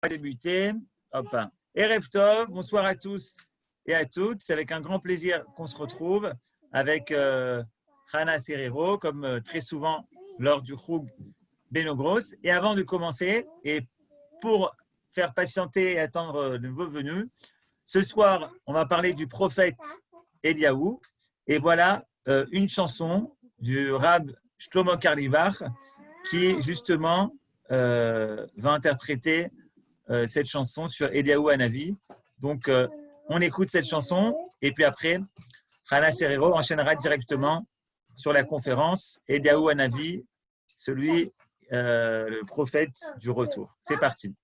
va débuter. Hop. Erev Tov, bonsoir à tous et à toutes. C'est avec un grand plaisir qu'on se retrouve avec Hana Serrero, comme très souvent lors du Choug Benogros. Et avant de commencer, et pour faire patienter et attendre de vos venus, ce soir, on va parler du prophète Eliaou. Et voilà une chanson du Rab Shlomo Karlibach qui, justement, va interpréter cette chanson sur Eliaou Hanavi. Donc, on écoute cette chanson et puis après, Hana Serrero enchaînera directement sur la conférence Eliaou Hanavi, celui, le prophète du retour. C'est parti.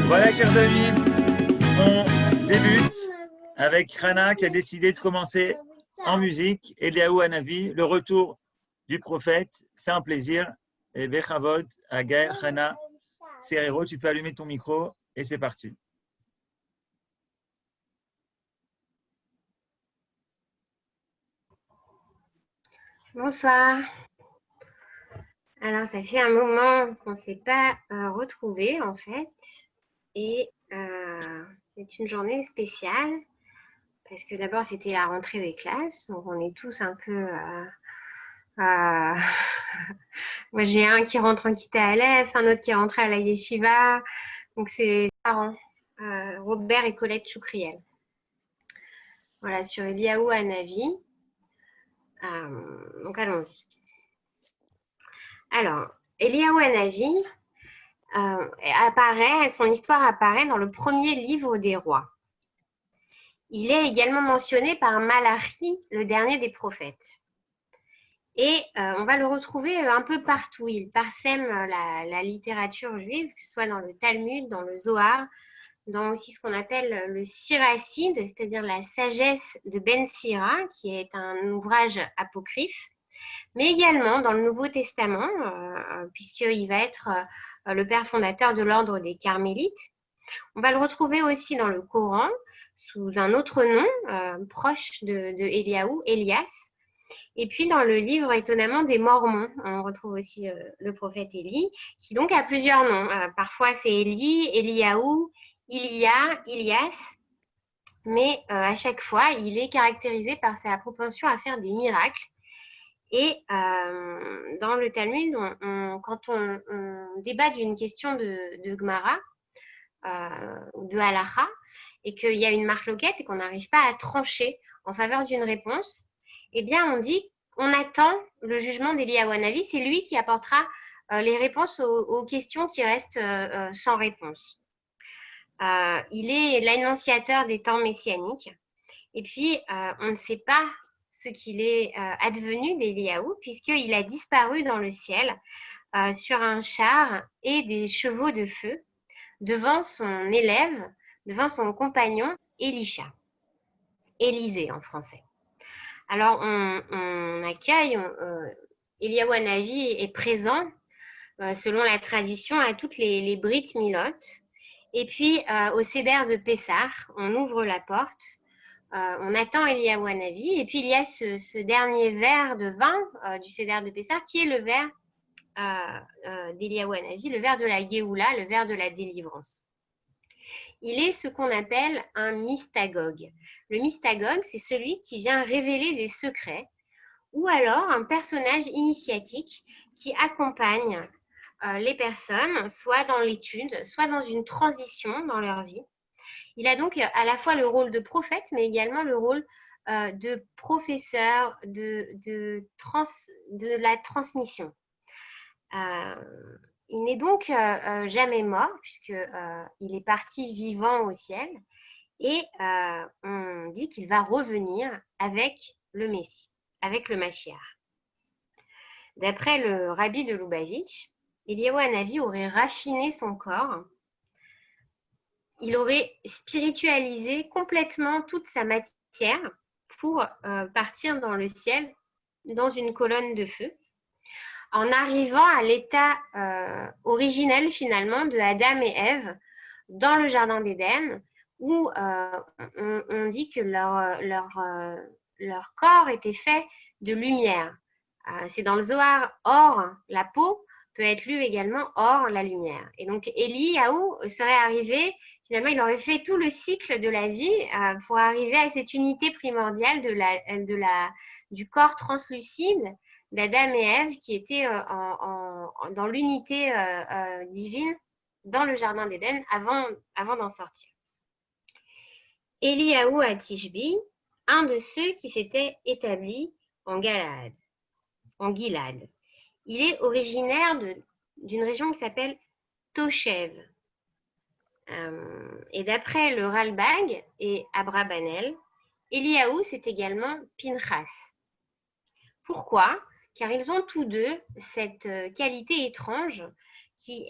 Voilà, chers amis, on débute avec Hana qui a décidé de commencer en musique. Eliaou Hanavi, le retour du prophète, c'est un plaisir. Et Bechavod, à Gaël, Hana Serrero, tu peux allumer ton micro et c'est parti. Bonsoir. Alors, ça fait un moment qu'on ne s'est pas retrouvés, en fait. Et c'est une journée spéciale parce que d'abord, c'était la rentrée des classes. Donc, on est tous un peu… Moi, j'ai un qui rentre en Kita Aleph, un autre qui est rentré à la Yeshiva. Donc, c'est marrant. Robert et Colette Choucriel. Voilà, sur Eliaou Hanavi. Donc, allons-y. Alors, Eliaou Hanavi son histoire apparaît dans le premier livre des rois. Il est également mentionné par Malachi, le dernier des prophètes. Et on va le retrouver un peu partout. Il parsème la littérature juive, que ce soit dans le Talmud, dans le Zohar, dans aussi ce qu'on appelle le Siracide, c'est-à-dire la sagesse de Ben Sira, qui est un ouvrage apocryphe. Mais également dans le Nouveau Testament, puisqu'il va être le père fondateur de l'ordre des Carmélites. On va le retrouver aussi dans le Coran, sous un autre nom, proche de Éliaou, Élias. Et puis dans le livre étonnamment des Mormons, on retrouve aussi le prophète Élie, qui donc a plusieurs noms. Parfois c'est Élie, Éliaou, Ilia, Ilias, mais à chaque fois il est caractérisé par sa propension à faire des miracles. Et dans le Talmud, quand on débat d'une question de Gemara ou de Halacha, et qu'il y a une marloquette et qu'on n'arrive pas à trancher en faveur d'une réponse, eh bien on dit qu'on attend le jugement d'Eliyahu Hanavi, c'est lui qui apportera les réponses aux questions qui restent sans réponse. Il est l'annonciateur des temps messianiques, et puis on ne sait pas ce qu'il est advenu d'Eliyahu, puisqu'il a disparu dans le ciel sur un char et des chevaux de feu devant son élève, devant son compagnon Élisha, Élisée en français. Alors on accueille, Eliyahu Hanavi est présent selon la tradition à toutes les Brit Milot, et puis au Seder de Pessah, on ouvre la porte, on attend Eliyahu Hanavi, et puis il y a ce dernier verre de vin du Seder de Pessah qui est le verre d'Eliyahu Hanavi, le verre de la Géoula, le verre de la délivrance. Il est ce qu'on appelle un mystagogue. Le mystagogue, c'est celui qui vient révéler des secrets, ou alors un personnage initiatique qui accompagne les personnes, soit dans l'étude, soit dans une transition dans leur vie. Il a donc à la fois le rôle de prophète, mais également le rôle de professeur de la transmission. Il n'est donc jamais mort, puisqu'il est parti vivant au ciel, et on dit qu'il va revenir avec le Messie, avec le Mashiach. D'après le rabbi de Lubavitch, Eliyahu Hanavi aurait raffiné son corps, il aurait spiritualisé complètement toute sa matière pour partir dans le ciel dans une colonne de feu, en arrivant à l'état originel finalement de Adam et Ève dans le jardin d'Éden, où on dit que leur corps était fait de lumière. C'est dans le Zohar, or la peau peut être lue également or la lumière. Et donc Eliyahu serait arrivé, finalement il aurait fait tout le cycle de la vie pour arriver à cette unité primordiale du corps translucide d'Adam et Ève qui était dans l'unité divine dans le jardin d'Éden avant d'en sortir. Eliyahu à-Tishbi, un de ceux qui s'étaient établis en Gilad. Il est originaire d'une région qui s'appelle Toshev. Et d'après le Ralbag et Abrabanel, Eliyahu c'est également Pinchas. Pourquoi ? Car ils ont tous deux cette qualité étrange qui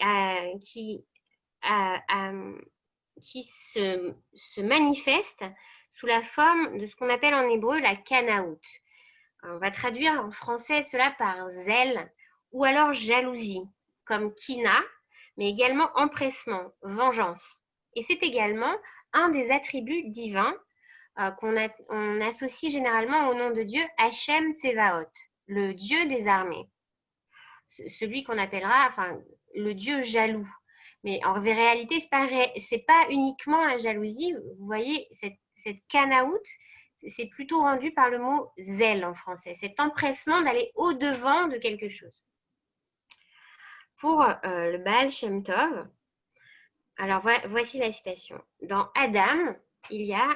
se manifeste sous la forme de ce qu'on appelle en hébreu la kanaout. On va traduire en français cela par zèle ou alors jalousie, comme kina, mais également empressement, vengeance. Et c'est également un des attributs divins qu'on associe généralement au nom de Dieu Hachem Tsevaot, le Dieu des armées. Celui qu'on appellera le Dieu jaloux. Mais en réalité, c'est pas uniquement la jalousie. Vous voyez, cette kanaout, c'est plutôt rendu par le mot zèle en français, cet empressement d'aller au-devant de quelque chose. Pour le Baal Shem Tov, alors voici la citation. Dans Adam, il y a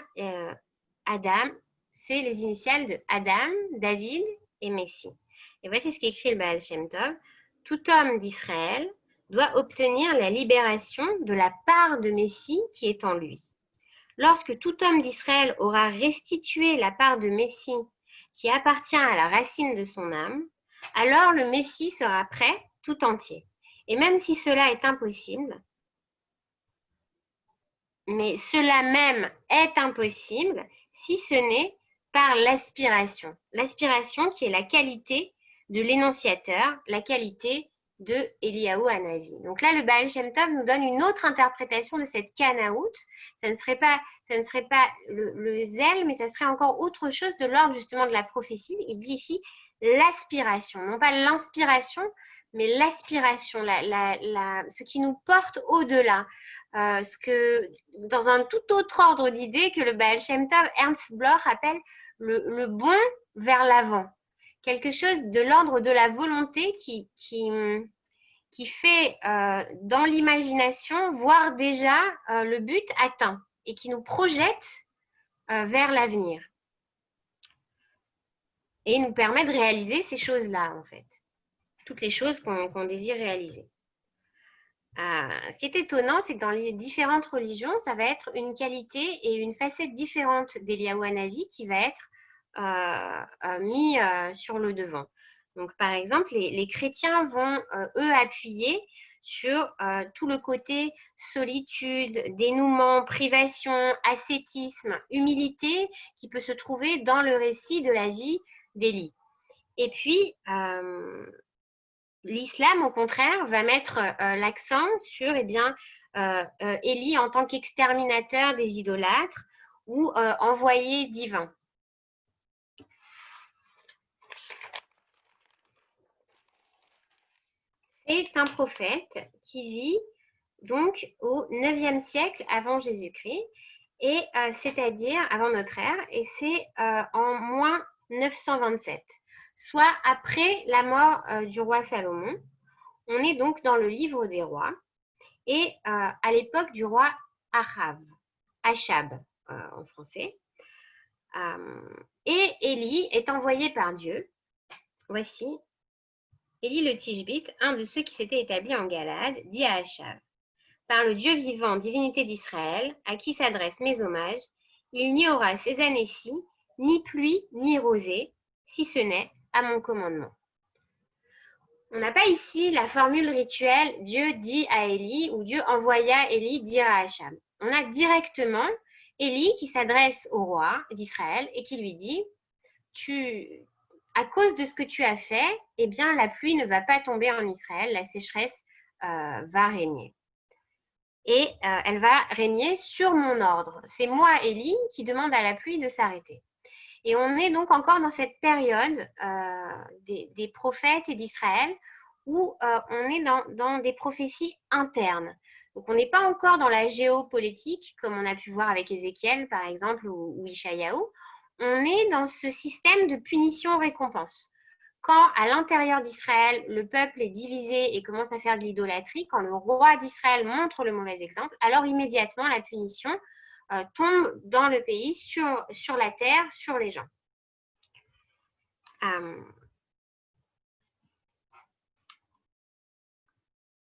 Adam, c'est les initiales de Adam, David et Messie. Et voici ce qu'écrit le Baal Shem Tov. Tout homme d'Israël doit obtenir la libération de la part de Messie qui est en lui. Lorsque tout homme d'Israël aura restitué la part de Messie qui appartient à la racine de son âme, alors le Messie sera prêt tout entier. Et même si cela est impossible, mais cela même est impossible si ce n'est par l'aspiration. L'aspiration qui est la qualité de l'énonciateur la qualité de Eliyahu Hanavi. Donc là, le Baal Shem Tov nous donne une autre interprétation de cette Kanaout. Ça ne serait pas le zèle, mais ça serait encore autre chose de l'ordre justement de la prophétie. Il dit ici l'aspiration, non pas l'inspiration, mais l'aspiration, ce qui nous porte au-delà. Dans un tout autre ordre d'idées que le Baal Shem Tov, Ernst Bloch appelle le bond vers l'avant. Quelque chose de l'ordre de la volonté qui fait dans l'imagination voir déjà le but atteint et qui nous projette vers l'avenir et nous permet de réaliser ces choses-là en fait, toutes les choses qu'on désire réaliser. Ce qui est étonnant, c'est que dans les différentes religions, ça va être une qualité et une facette différente d'Eliyahu Hanavi qui va être mis sur le devant. Donc, par exemple, les chrétiens vont, eux, appuyer sur tout le côté solitude, dénouement, privation, ascétisme, humilité qui peut se trouver dans le récit de la vie d'Élie. Et puis, l'islam, au contraire, va mettre l'accent sur Élie en tant qu'exterminateur des idolâtres ou envoyé divin. C'est un prophète qui vit donc au 9e siècle avant Jésus-Christ, et c'est-à-dire avant notre ère, et c'est en moins 927, soit après la mort du roi Salomon. On est donc dans le livre des rois, et à l'époque du roi Achab en français. Et Élie est envoyé par Dieu. Voici. Élie le Tishbite, un de ceux qui s'étaient établis en Galade, dit à Achab: par le Dieu vivant, divinité d'Israël, à qui s'adressent mes hommages, il n'y aura ces années-ci ni pluie ni rosée, si ce n'est à mon commandement. On n'a pas ici la formule rituelle Dieu dit à Élie ou Dieu envoya Élie dire à Achab. On a directement Élie qui s'adresse au roi d'Israël et qui lui dit: à cause de ce que tu as fait, eh bien la pluie ne va pas tomber en Israël, la sécheresse va régner. Et elle va régner sur mon ordre. C'est moi, Élie, qui demande à la pluie de s'arrêter. Et on est donc encore dans cette période des prophètes et d'Israël où on est dans des prophéties internes. Donc on n'est pas encore dans la géopolitique, comme on a pu voir avec Ézéchiel, par exemple, ou Ishayahu. On est dans ce système de punition-récompense. Quand à l'intérieur d'Israël, le peuple est divisé et commence à faire de l'idolâtrie, quand le roi d'Israël montre le mauvais exemple, alors immédiatement la punition tombe dans le pays, sur la terre, sur les gens.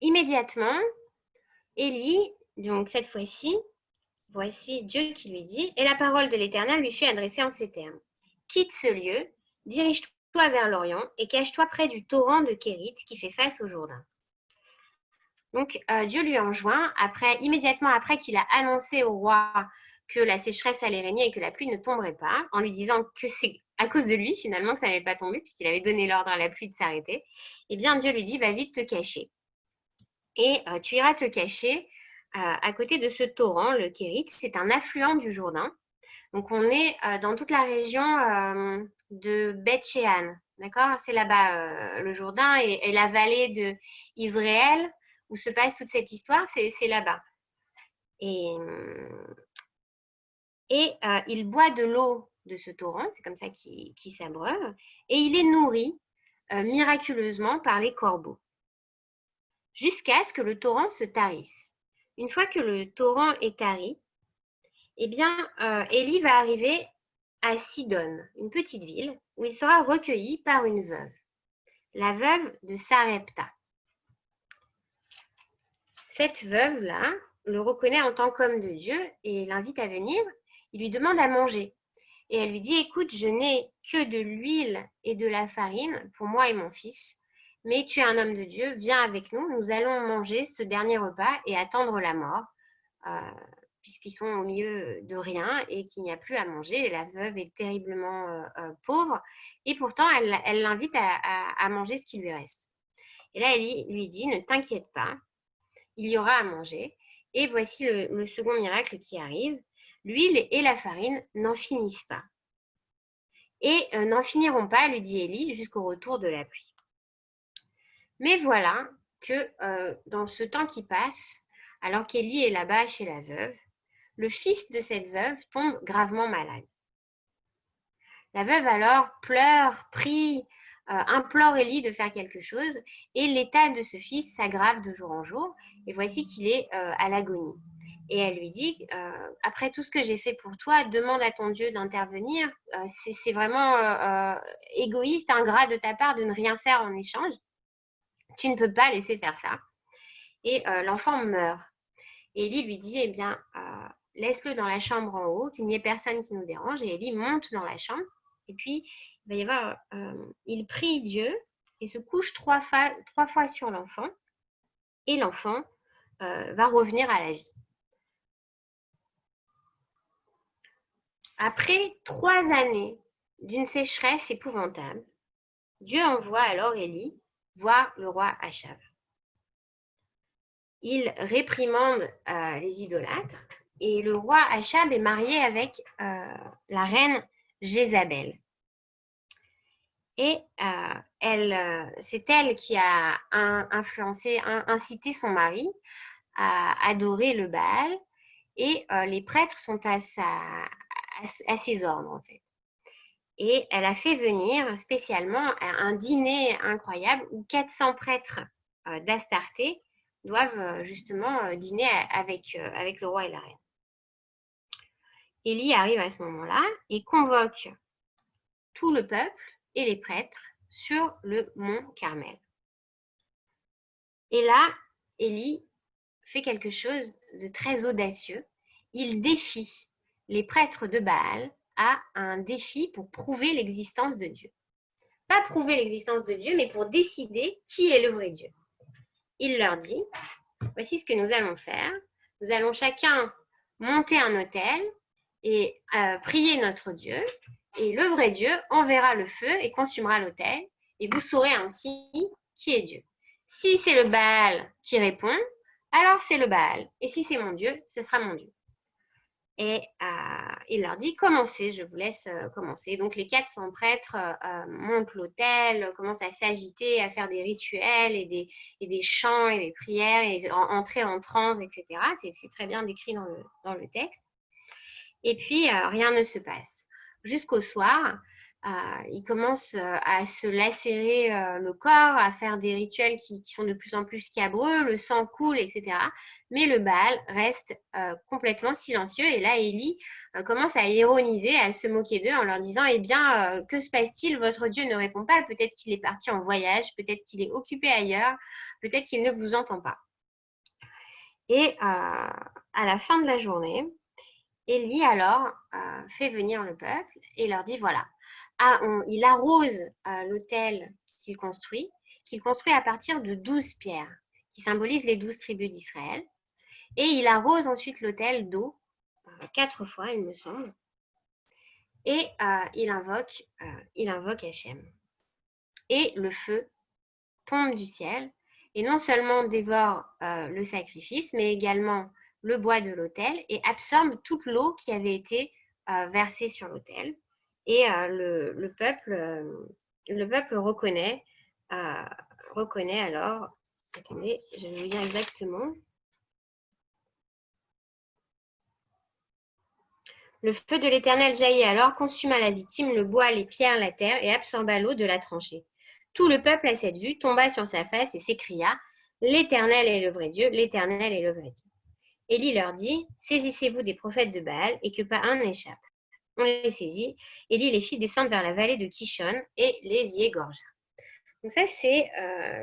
Immédiatement, Élie, donc cette fois-ci, voici Dieu qui lui dit, et la parole de l'Éternel lui fut adressée en ces termes: quitte ce lieu, dirige-toi vers l'Orient et cache-toi près du torrent de Kérit qui fait face au Jourdain. Donc Dieu lui enjoint, immédiatement après qu'il a annoncé au roi que la sécheresse allait régner et que la pluie ne tomberait pas, en lui disant que c'est à cause de lui finalement que ça n'allait pas tomber puisqu'il avait donné l'ordre à la pluie de s'arrêter, eh bien Dieu lui dit: va vite te cacher. Et tu iras te cacher à côté de ce torrent, le Kérit, c'est un affluent du Jourdain. Donc on est dans toute la région de Beth-Shean, d'accord? C'est là-bas le Jourdain et la vallée d'Israël où se passe toute cette histoire, c'est là-bas. Et il boit de l'eau de ce torrent, c'est comme ça qu'il s'abreuve, et il est nourri miraculeusement par les corbeaux, jusqu'à ce que le torrent se tarisse. Une fois que le torrent est tari, eh bien, Élie va arriver à Sidon, une petite ville, où il sera recueilli par une veuve, la veuve de Sarepta. Cette veuve-là le reconnaît en tant qu'homme de Dieu et l'invite à venir. Il lui demande à manger. Et elle lui dit: écoute, je n'ai que de l'huile et de la farine pour moi et mon fils, mais tu es un homme de Dieu, viens avec nous, nous allons manger ce dernier repas et attendre la mort, puisqu'ils sont au milieu de rien et qu'il n'y a plus à manger. La veuve est terriblement pauvre et pourtant, elle l'invite à manger ce qui lui reste. Et là, Élie lui dit, ne t'inquiète pas, il y aura à manger. Et voici le second miracle qui arrive. L'huile et la farine n'en finissent pas. Et n'en finiront pas, lui dit Élie, jusqu'au retour de la pluie. Mais voilà que dans ce temps qui passe, alors qu'Élie est là-bas chez la veuve, le fils de cette veuve tombe gravement malade. La veuve alors pleure, prie, implore Élie de faire quelque chose et l'état de ce fils s'aggrave de jour en jour et voici qu'il est à l'agonie. Et elle lui dit, après tout ce que j'ai fait pour toi, demande à ton Dieu d'intervenir. C'est vraiment égoïste, ingrat de ta part de ne rien faire en échange. Tu ne peux pas laisser faire ça. Et l'enfant meurt. Et Élie lui dit, eh bien, laisse-le dans la chambre en haut, qu'il n'y ait personne qui nous dérange. Et Élie monte dans la chambre. Et puis, il va y avoir, il prie Dieu et se couche trois fois sur l'enfant. Et l'enfant va revenir à la vie. Après 3 années d'une sécheresse épouvantable, Dieu envoie alors Élie voir le roi Achav. Il réprimande les idolâtres et le roi Achab est marié avec la reine Jézabel. Et c'est elle qui a incité son mari à adorer le Baal et les prêtres sont à ses ordres en fait. Et elle a fait venir spécialement un dîner incroyable où 400 prêtres d'Astarté doivent justement dîner avec le roi et la reine. Élie arrive à ce moment-là et convoque tout le peuple et les prêtres sur le mont Carmel. Et là, Élie fait quelque chose de très audacieux. Il défie les prêtres de Baal à un défi pour prouver l'existence de Dieu. Pas prouver l'existence de Dieu, mais pour décider qui est le vrai Dieu. Il leur dit, voici ce que nous allons faire. Nous allons chacun monter un autel et prier notre Dieu. Et le vrai Dieu enverra le feu et consumera l'autel. Et vous saurez ainsi qui est Dieu. Si c'est le Baal qui répond, alors c'est le Baal. Et si c'est mon Dieu, ce sera mon Dieu. Et il leur dit, commencez, je vous laisse commencer. Donc les 400 prêtres montent l'autel, commencent à s'agiter, à faire des rituels et des chants et des prières, et entrer en transe, etc. C'est très bien décrit dans le texte. Et puis, rien ne se passe. Jusqu'au soir, ils commencent à se lacérer le corps, à faire des rituels qui sont de plus en plus scabreux, le sang coule, etc. Mais le Baal reste complètement silencieux. Et là, Élie commence à ironiser, à se moquer d'eux en leur disant, eh bien, que se passe-t-il? Votre Dieu ne répond pas. Peut-être qu'il est parti en voyage, peut-être qu'il est occupé ailleurs, peut-être qu'il ne vous entend pas. Et à la fin de la journée, Élie alors fait venir le peuple et leur dit, voilà, il arrose l'autel qu'il construit à partir de 12 pierres, qui symbolisent les 12 tribus d'Israël. Et il arrose ensuite l'autel d'eau, 4 fois, il me semble. Et il invoque Hachem. Et le feu tombe du ciel, et non seulement dévore le sacrifice, mais également le bois de l'autel, et absorbe toute l'eau qui avait été versée sur l'autel. Et le peuple reconnaît alors, attendez, je vais vous dire exactement. Le feu de l'Éternel jaillit alors, consuma la victime, le bois, les pierres, la terre, et absorba l'eau de la tranchée. Tout le peuple à cette vue tomba sur sa face et s'écria, l'Éternel est le vrai Dieu, l'Éternel est le vrai Dieu. Élie leur dit, saisissez-vous des prophètes de Baal et que pas un n'échappe. On les saisit. Élie les fit descendre vers la vallée de Kishon et les y égorgea. Donc ça, c'est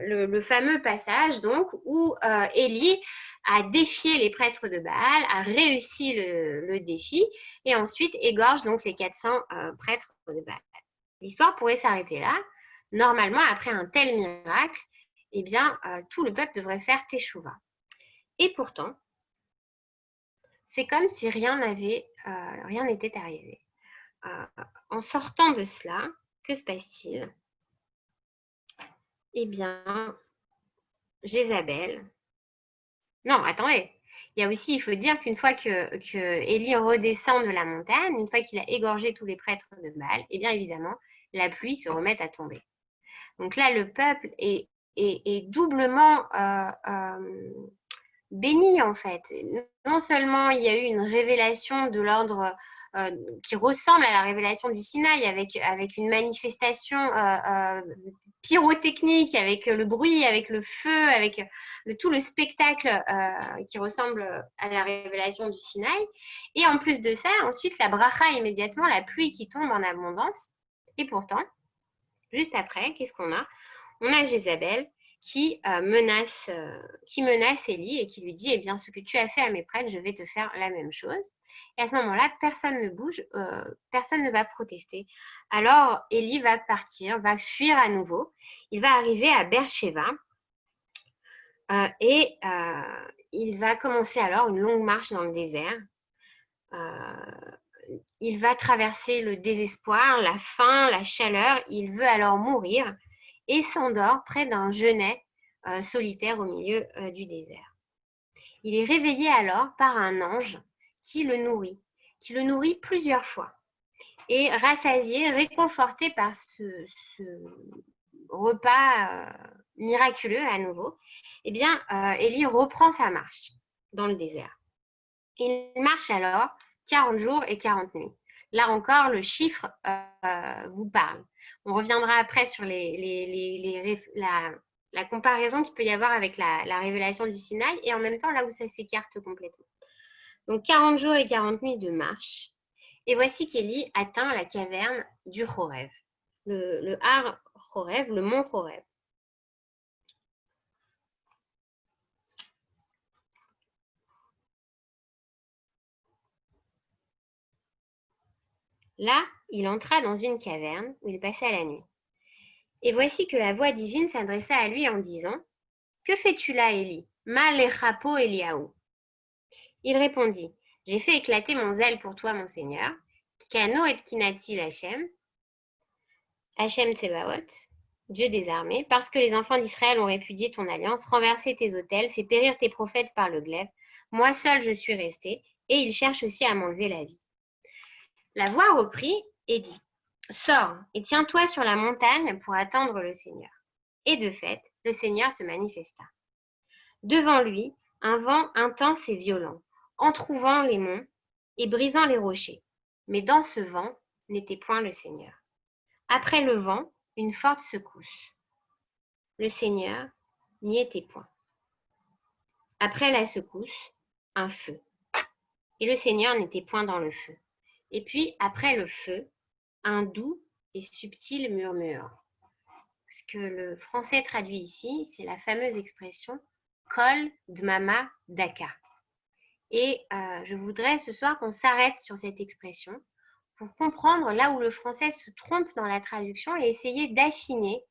le fameux passage donc, où Élie a défié les prêtres de Baal, a réussi le défi et ensuite égorge donc les 400 prêtres de Baal. L'histoire pourrait s'arrêter là. Normalement, après un tel miracle, eh bien, tout le peuple devrait faire teshuva. Et pourtant, c'est comme si rien n'était arrivé. En sortant de cela, que se passe-t-il? Eh bien, Jézabel. Non, attendez. Il faut dire qu'une fois que Élie redescend de la montagne, une fois qu'il a égorgé tous les prêtres de Baal, eh bien évidemment, la pluie se remet à tomber. Donc là, le peuple est doublement béni en fait. Non seulement il y a eu une révélation de l'ordre qui ressemble à la révélation du Sinaï avec une manifestation pyrotechnique, avec le bruit, avec le feu, avec tout le spectacle qui ressemble à la révélation du Sinaï. Et en plus de ça, ensuite la bracha immédiatement, la pluie qui tombe en abondance. Et pourtant, juste après, qu'est-ce qu'on a? On a Jézabel qui menace Élie et qui lui dit, eh bien, ce que tu as fait à mes prêtres, je vais te faire la même chose. Et à ce moment-là, personne ne bouge, personne ne va protester. Alors, Élie va partir, va fuir à nouveau. Il va arriver à Beersheba et il va commencer alors une longue marche dans le désert. Il va traverser le désespoir, la faim, la chaleur. Il veut alors mourir et s'endort près d'un genêt solitaire au milieu du désert. Il est réveillé alors par un ange qui le nourrit plusieurs fois. Et rassasié, réconforté par ce repas miraculeux à nouveau, eh bien, Élie reprend sa marche dans le désert. Il marche alors 40 jours et 40 nuits. Là encore, le chiffre vous parle. On reviendra après sur la comparaison qu'il peut y avoir avec la révélation du Sinaï et en même temps là où ça s'écarte complètement. Donc 40 jours et 40 nuits de marche. Et voici qu'Élie atteint la caverne du Horeb, le Har Horeb, le mont Horeb. Là, il entra dans une caverne où il passa la nuit. Et voici que la voix divine s'adressa à lui en disant « Que fais-tu là, Élie? Ma lechapo Eliaou » Il répondit « J'ai fait éclater mon zèle pour toi, mon Seigneur. Kikano et kinati Hachem, Hachem Tsebaot, Dieu des armées, parce que les enfants d'Israël ont répudié ton alliance, renversé tes autels, fait périr tes prophètes par le glaive. Moi seul je suis resté, et ils cherchent aussi à m'enlever la vie. » La voix reprit et dit « Sors et tiens-toi sur la montagne pour attendre le Seigneur. » Et de fait, le Seigneur se manifesta. Devant lui, un vent intense et violent, entrouvant les monts et brisant les rochers. Mais dans ce vent n'était point le Seigneur. Après le vent, une forte secousse. Le Seigneur n'y était point. Après la secousse, un feu. Et le Seigneur n'était point dans le feu. Et puis, après le feu, un doux et subtil murmure. Ce que le français traduit ici, c'est la fameuse expression « Kol Dmama Daka ». Et je voudrais ce soir qu'on s'arrête sur cette expression pour comprendre là où le français se trompe dans la traduction et essayer d'affiner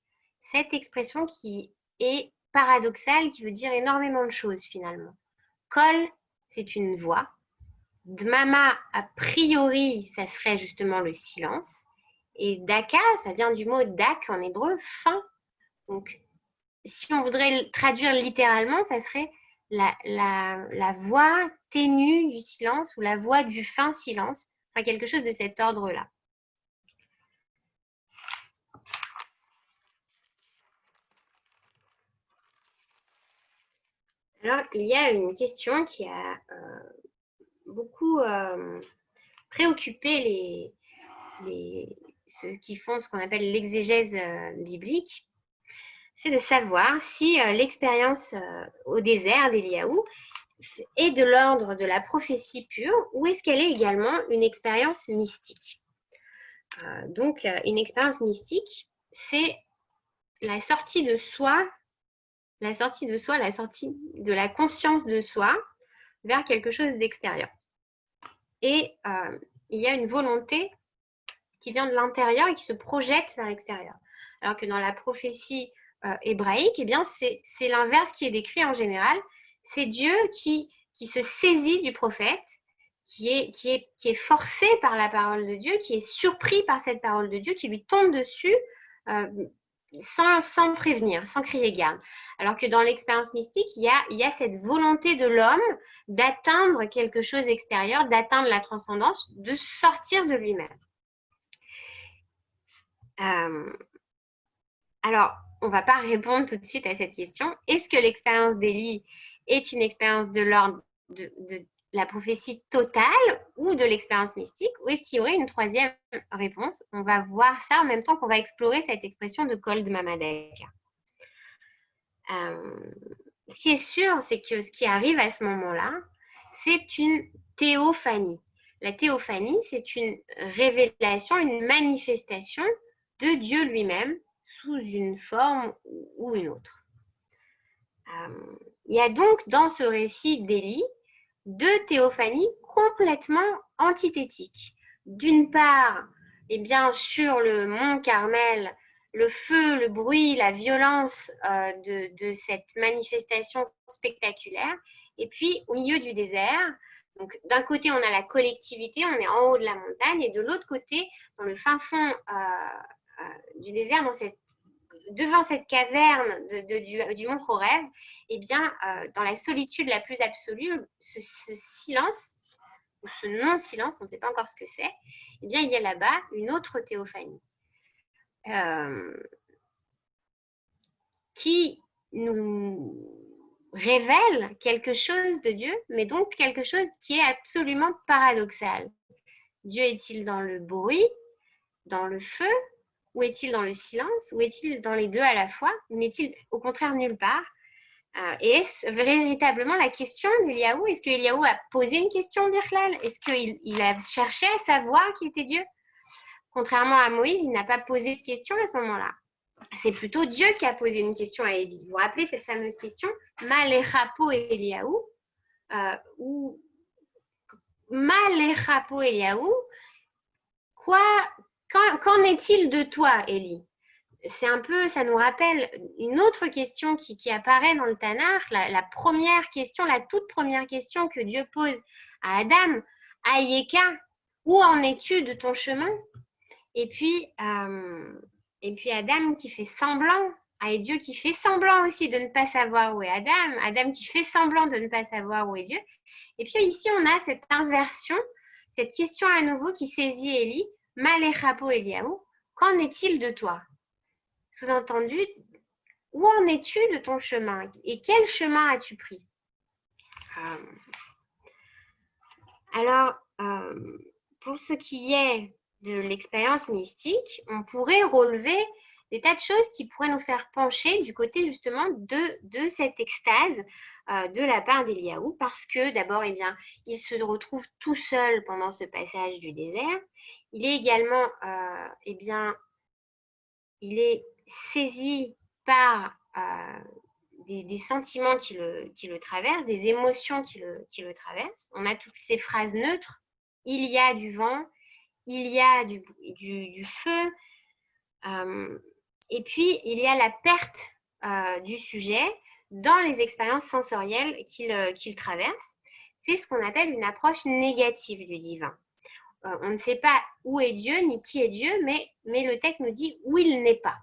cette expression qui est paradoxale, qui veut dire énormément de choses finalement. Kol, c'est une voix. Dmama, a priori, ça serait justement le silence. Et daka, ça vient du mot dak en hébreu, fin. Donc, si on voudrait traduire littéralement, ça serait la voix ténue du silence ou la voix du fin silence, enfin quelque chose de cet ordre-là. Alors, il y a une question qui a beaucoup préoccupé ceux qui font ce qu'on appelle l'exégèse biblique, c'est de savoir si l'expérience au désert d'Éliaou est de l'ordre de la prophétie pure ou est-ce qu'elle est également une expérience mystique. Donc, une expérience mystique, c'est la sortie de soi, la sortie de la conscience de soi vers quelque chose d'extérieur. Et il y a une volonté qui vient de l'intérieur et qui se projette vers l'extérieur. Alors que dans la prophétie hébraïque, eh bien, c'est l'inverse qui est décrit en général. C'est Dieu qui se saisit du prophète qui est forcé par la parole de Dieu, qui est surpris par cette parole de Dieu, qui lui tombe dessus sans prévenir, sans crier garde. Alors que dans l'expérience mystique, il y a cette volonté de l'homme d'atteindre quelque chose d'extérieur, d'atteindre la transcendance, de sortir de lui-même. Alors, on ne va pas répondre tout de suite à cette question. Est-ce que l'expérience d'Élie est une expérience de l'ordre de la prophétie totale ou de l'expérience mystique, ou est-ce qu'il y aurait une troisième réponse? On va voir ça en même temps qu'on va explorer cette expression de Kol Dmama Daka. Ce qui est sûr, c'est que ce qui arrive à ce moment-là, c'est une théophanie. La théophanie, c'est une révélation, une manifestation de Dieu lui-même sous une forme ou une autre. Il y a donc dans ce récit d'Élie deux théophanies complètement antithétiques. D'une part, eh bien, sur le mont Carmel, le feu, le bruit, la violence de cette manifestation spectaculaire. Et puis, au milieu du désert, donc d'un côté, on a la collectivité, on est en haut de la montagne, et de l'autre côté, dans le fin fond du désert, devant cette caverne du mont Horeb, eh bien, dans la solitude la plus absolue, ce silence, ou ce non-silence, on ne sait pas encore ce que c'est, eh bien, il y a là-bas une autre théophanie qui nous révèle quelque chose de Dieu, mais donc quelque chose qui est absolument paradoxal. Dieu est-il dans le bruit, dans le feu, ou est-il dans le silence, ou est-il dans les deux à la fois, ou n'est-il au contraire nulle part? Et est-ce véritablement la question d'Eliaou? Est-ce que Eliaou a posé une question, Birklal? Est-ce qu'il a cherché à savoir qui était Dieu? Contrairement à Moïse, il n'a pas posé de question à ce moment-là. C'est plutôt Dieu qui a posé une question à Élie. Vous vous rappelez cette fameuse question? Malechapo Eliaou, ou Malechapo Eliaou, qu'en est-il de toi, Élie? C'est un peu, ça nous rappelle une autre question qui apparaît dans le Tanakh, la première question, la toute première question que Dieu pose à Adam, Ayeka, où en es-tu de ton chemin? Et puis Adam qui fait semblant, et Dieu qui fait semblant aussi de ne pas savoir où est Adam, Adam qui fait semblant de ne pas savoir où est Dieu. Et puis ici, on a cette inversion, cette question à nouveau qui saisit Élie, Malechapo Eliaou, qu'en est-il de toi? Sous-entendu, où en es-tu de ton chemin? Et quel chemin as-tu pris? Alors, pour ce qui est de l'expérience mystique, on pourrait relever des tas de choses qui pourraient nous faire pencher du côté justement de cette extase de la part d'Eliaou, parce que d'abord, eh bien, il se retrouve tout seul pendant ce passage du désert. Il est également, eh bien, il est saisi par des sentiments qui le traversent, des émotions qui le traversent. On a toutes ces phrases neutres. Il y a du vent, il y a du feu, et puis il y a la perte du sujet dans les expériences sensorielles qu'il traverse. C'est ce qu'on appelle une approche négative du divin. On ne sait pas où est Dieu, ni qui est Dieu, mais le texte nous dit où il n'est pas.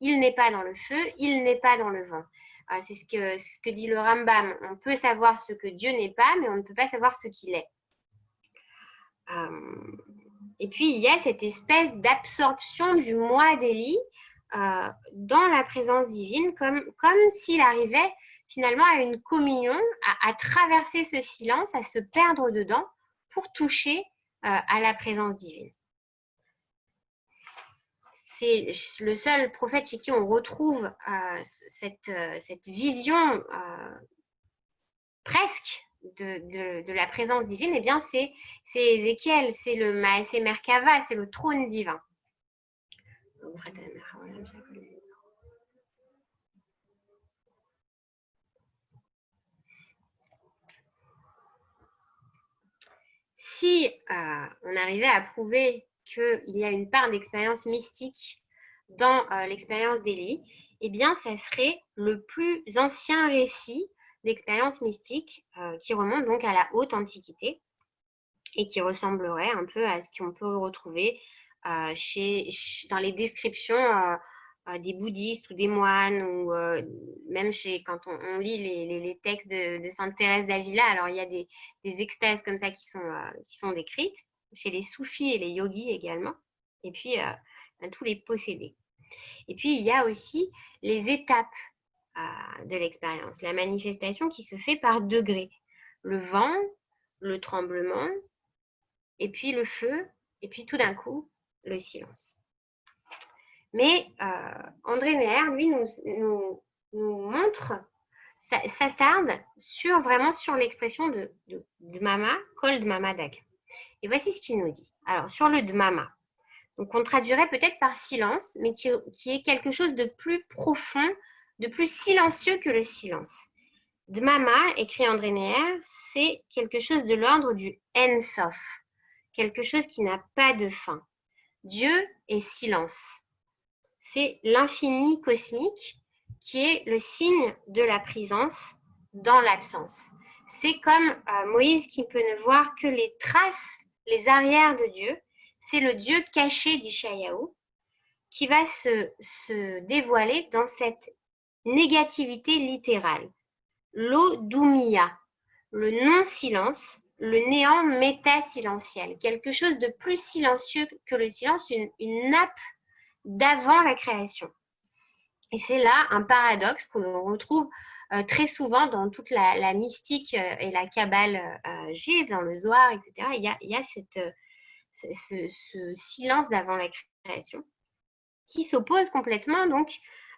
Il n'est pas dans le feu, il n'est pas dans le vent. C'est ce que dit le Rambam. On peut savoir ce que Dieu n'est pas, mais on ne peut pas savoir ce qu'il est. Et puis, il y a cette espèce d'absorption du moi d'Élie dans la présence divine, comme s'il arrivait finalement à une communion, à traverser ce silence, à se perdre dedans pour toucher à la présence divine. C'est le seul prophète chez qui on retrouve cette vision presque de la présence divine. Eh bien, c'est Ézéchiel, c'est le Maaseh Merkava, c'est le trône divin. Si on arrivait à prouver qu'il y a une part d'expérience mystique dans l'expérience d'Élie, eh bien, ça serait le plus ancien récit d'expérience mystique qui remonte donc à la haute antiquité. et qui ressemblerait un peu à ce qu'on peut retrouver dans les descriptions des bouddhistes ou des moines, ou même quand on lit les textes de Sainte Thérèse d'Avila. Alors, il y a des extases comme ça qui sont décrites, chez les soufis et les yogis également, et puis tous les possédés. Et puis, il y a aussi les étapes de l'expérience, la manifestation qui se fait par degrés. Le vent, le tremblement, et puis le feu, et puis tout d'un coup, le silence. Mais André Neher, lui, nous montre, s'attarde vraiment sur l'expression de Dmama, Kol Dmama Dag. Et voici ce qu'il nous dit. Alors, sur le Dmama, donc on traduirait peut-être par silence, mais qui est quelque chose de plus profond, de plus silencieux que le silence. Dmama, écrit André Neher, c'est quelque chose de l'ordre du En Sof, quelque chose qui n'a pas de fin. Dieu est silence. C'est l'infini cosmique qui est le signe de la présence dans l'absence. C'est comme Moïse qui peut ne voir que les traces, les arrières de Dieu. C'est le Dieu caché d'Ishayahu qui va se dévoiler dans cette négativité littérale. L'Odoumia, le non-silence, le néant méta-silentiel, quelque chose de plus silencieux que le silence, une nappe d'avant la création. Et c'est là un paradoxe que l'on retrouve très souvent dans toute la mystique et la kabbale juive, dans le Zohar, etc. Il y a ce silence d'avant la création qui s'oppose complètement, donc,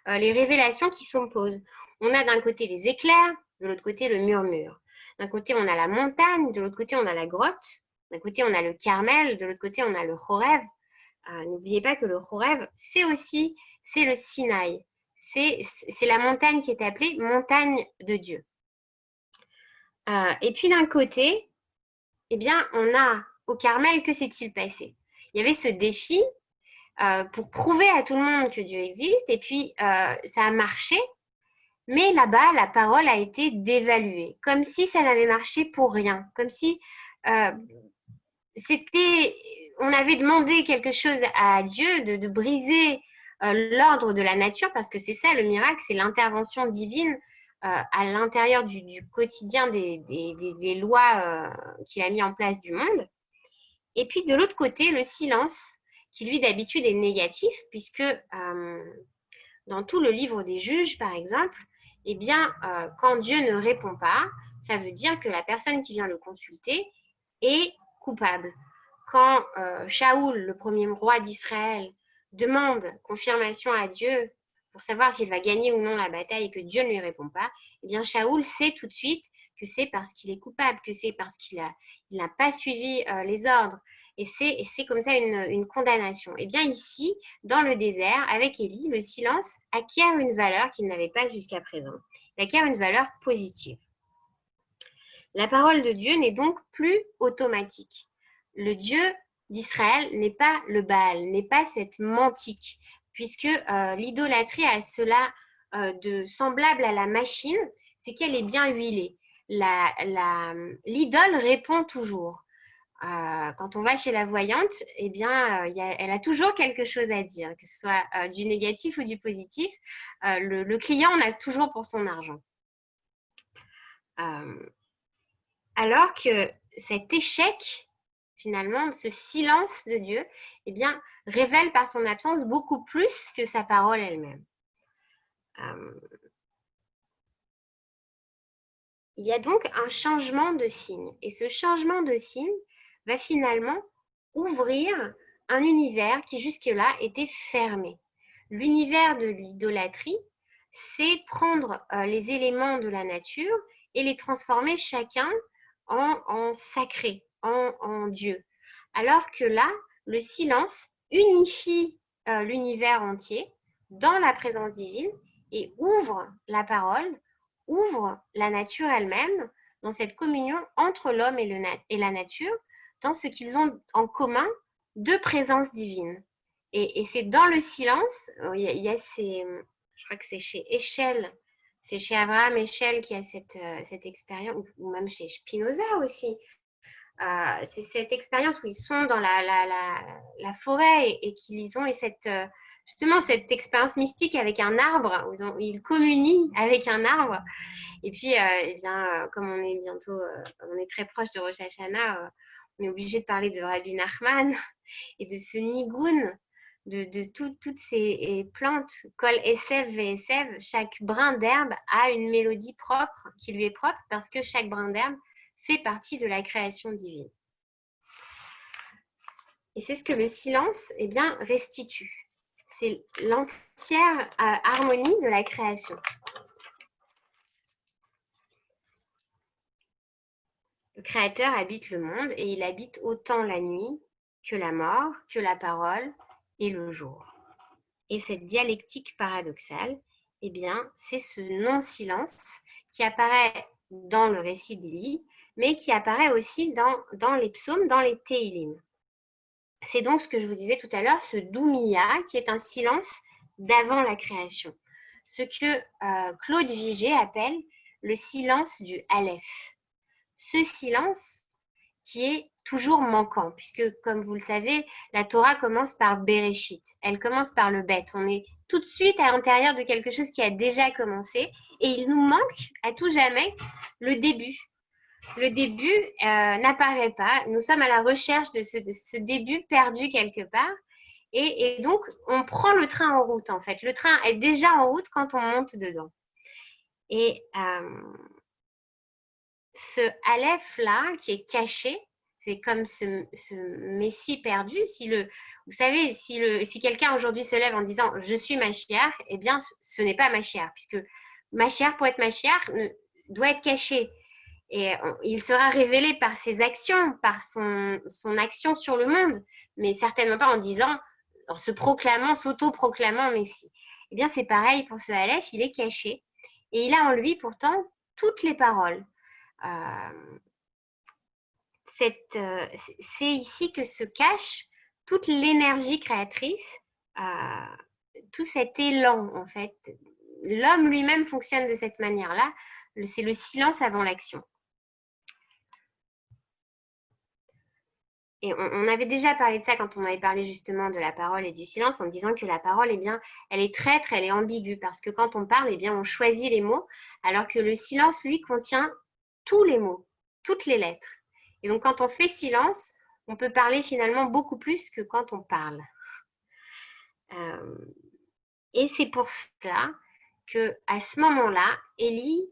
les révélations qui s'opposent. On a d'un côté les éclairs, de l'autre côté le murmure. D'un côté, on a la montagne, de l'autre côté, on a la grotte. D'un côté, on a le Carmel, de l'autre côté, on a le Horev. N'oubliez pas que le Horev, c'est le Sinaï. C'est la montagne qui est appelée montagne de Dieu. Et puis d'un côté, eh bien, on a au Carmel, que s'est-il passé? Il y avait ce défi pour prouver à tout le monde que Dieu existe, et puis ça a marché, mais là-bas, la parole a été dévaluée, comme si ça n'avait marché pour rien, comme si on avait demandé quelque chose à Dieu, de briser l'ordre de la nature, parce que c'est ça le miracle, c'est l'intervention divine à l'intérieur du quotidien des lois qu'il a mis en place du monde. Et puis de l'autre côté, le silence, qui lui d'habitude est négatif, puisque dans tout le livre des juges, par exemple, eh bien, quand Dieu ne répond pas, ça veut dire que la personne qui vient le consulter est coupable. Quand Shaoul, le premier roi d'Israël, demande confirmation à Dieu pour savoir s'il va gagner ou non la bataille et que Dieu ne lui répond pas, eh bien Shaoul sait tout de suite que c'est parce qu'il est coupable, que c'est parce qu'il n'a pas suivi les ordres. Et c'est comme ça une condamnation. Et bien ici, dans le désert, avec Élie, le silence acquiert une valeur qu'il n'avait pas jusqu'à présent. Il acquiert une valeur positive. La parole de Dieu n'est donc plus automatique. Le Dieu d'Israël n'est pas le Baal, n'est pas cette mantique, puisque l'idolâtrie a cela de semblable à la machine, c'est qu'elle est bien huilée. L'idole répond toujours. Quand on va chez la voyante, eh bien, elle a toujours quelque chose à dire, que ce soit du négatif ou du positif. Le client en a toujours pour son argent. Alors que cet échec, finalement, ce silence de Dieu, eh bien, révèle par son absence beaucoup plus que sa parole elle-même. Il y a donc un changement de signe. Et ce changement de signe va finalement ouvrir un univers qui jusque-là était fermé. L'univers de l'idolâtrie, c'est prendre les éléments de la nature et les transformer chacun en sacré, en Dieu. Alors que là, le silence unifie l'univers entier dans la présence divine et ouvre la parole, ouvre la nature elle-même dans cette communion entre l'homme et la nature, dans ce qu'ils ont en commun de présence divine. Et c'est dans le silence, il y a je crois que c'est chez Heschel, c'est chez Abraham Heschel qui a cette expérience, ou même chez Spinoza aussi, c'est cette expérience où ils sont dans la forêt et qu'ils ont justement cette expérience mystique avec un arbre, où ils communient avec un arbre. Et puis, comme on est on est très proche de Rosh Hashanah, on est obligé de parler de Rabbi Nachman et de ce nigoun, de toutes ces plantes, Kol Esev Ve'esev, chaque brin d'herbe a une mélodie propre, qui lui est propre, parce que chaque brin d'herbe fait partie de la création divine. Et c'est ce que le silence restitue. C'est l'entière harmonie de la création. Le Créateur habite le monde et il habite autant la nuit que la mort, que la parole et le jour. Et cette dialectique paradoxale, c'est ce non-silence qui apparaît dans le récit d'Élie, mais qui apparaît aussi dans les psaumes, dans les Téhilim. C'est donc ce que je vous disais tout à l'heure, ce Doumia, qui est un silence d'avant la création. Ce que Claude Vigée appelle le silence du Aleph. Ce silence qui est toujours manquant, puisque, comme vous le savez, la Torah commence par Bereshit. Elle commence par le bête. On est tout de suite à l'intérieur de quelque chose qui a déjà commencé, et il nous manque à tout jamais le début. Le début n'apparaît pas. Nous sommes à la recherche de ce début perdu quelque part. Et donc, on prend le train en route, en fait. Le train est déjà en route quand on monte dedans. Et ce Aleph-là, qui est caché, c'est comme ce Messie perdu. Vous savez, si quelqu'un aujourd'hui se lève en disant « Je suis Mashiach », eh bien, ce n'est pas Mashiach, puisque Mashiach, pour être Mashiach, doit être caché. Et il sera révélé par ses actions, par son action sur le monde, mais certainement pas en s'auto-proclamant Messie. Eh bien, c'est pareil pour ce Aleph, il est caché. Et il a en lui pourtant toutes les paroles. C'est ici que se cache toute l'énergie créatrice, tout cet élan en fait. L'homme lui-même fonctionne de cette manière-là. C'est le silence avant l'action. Et on avait déjà parlé de ça quand on avait parlé justement de la parole et du silence, en disant que la parole, elle est traître, elle est ambiguë, parce que quand on parle, on choisit les mots, alors que le silence, lui, contient tous les mots, toutes les lettres. Et donc, quand on fait silence, on peut parler finalement beaucoup plus que quand on parle. Et c'est pour ça qu'à ce moment-là, Élie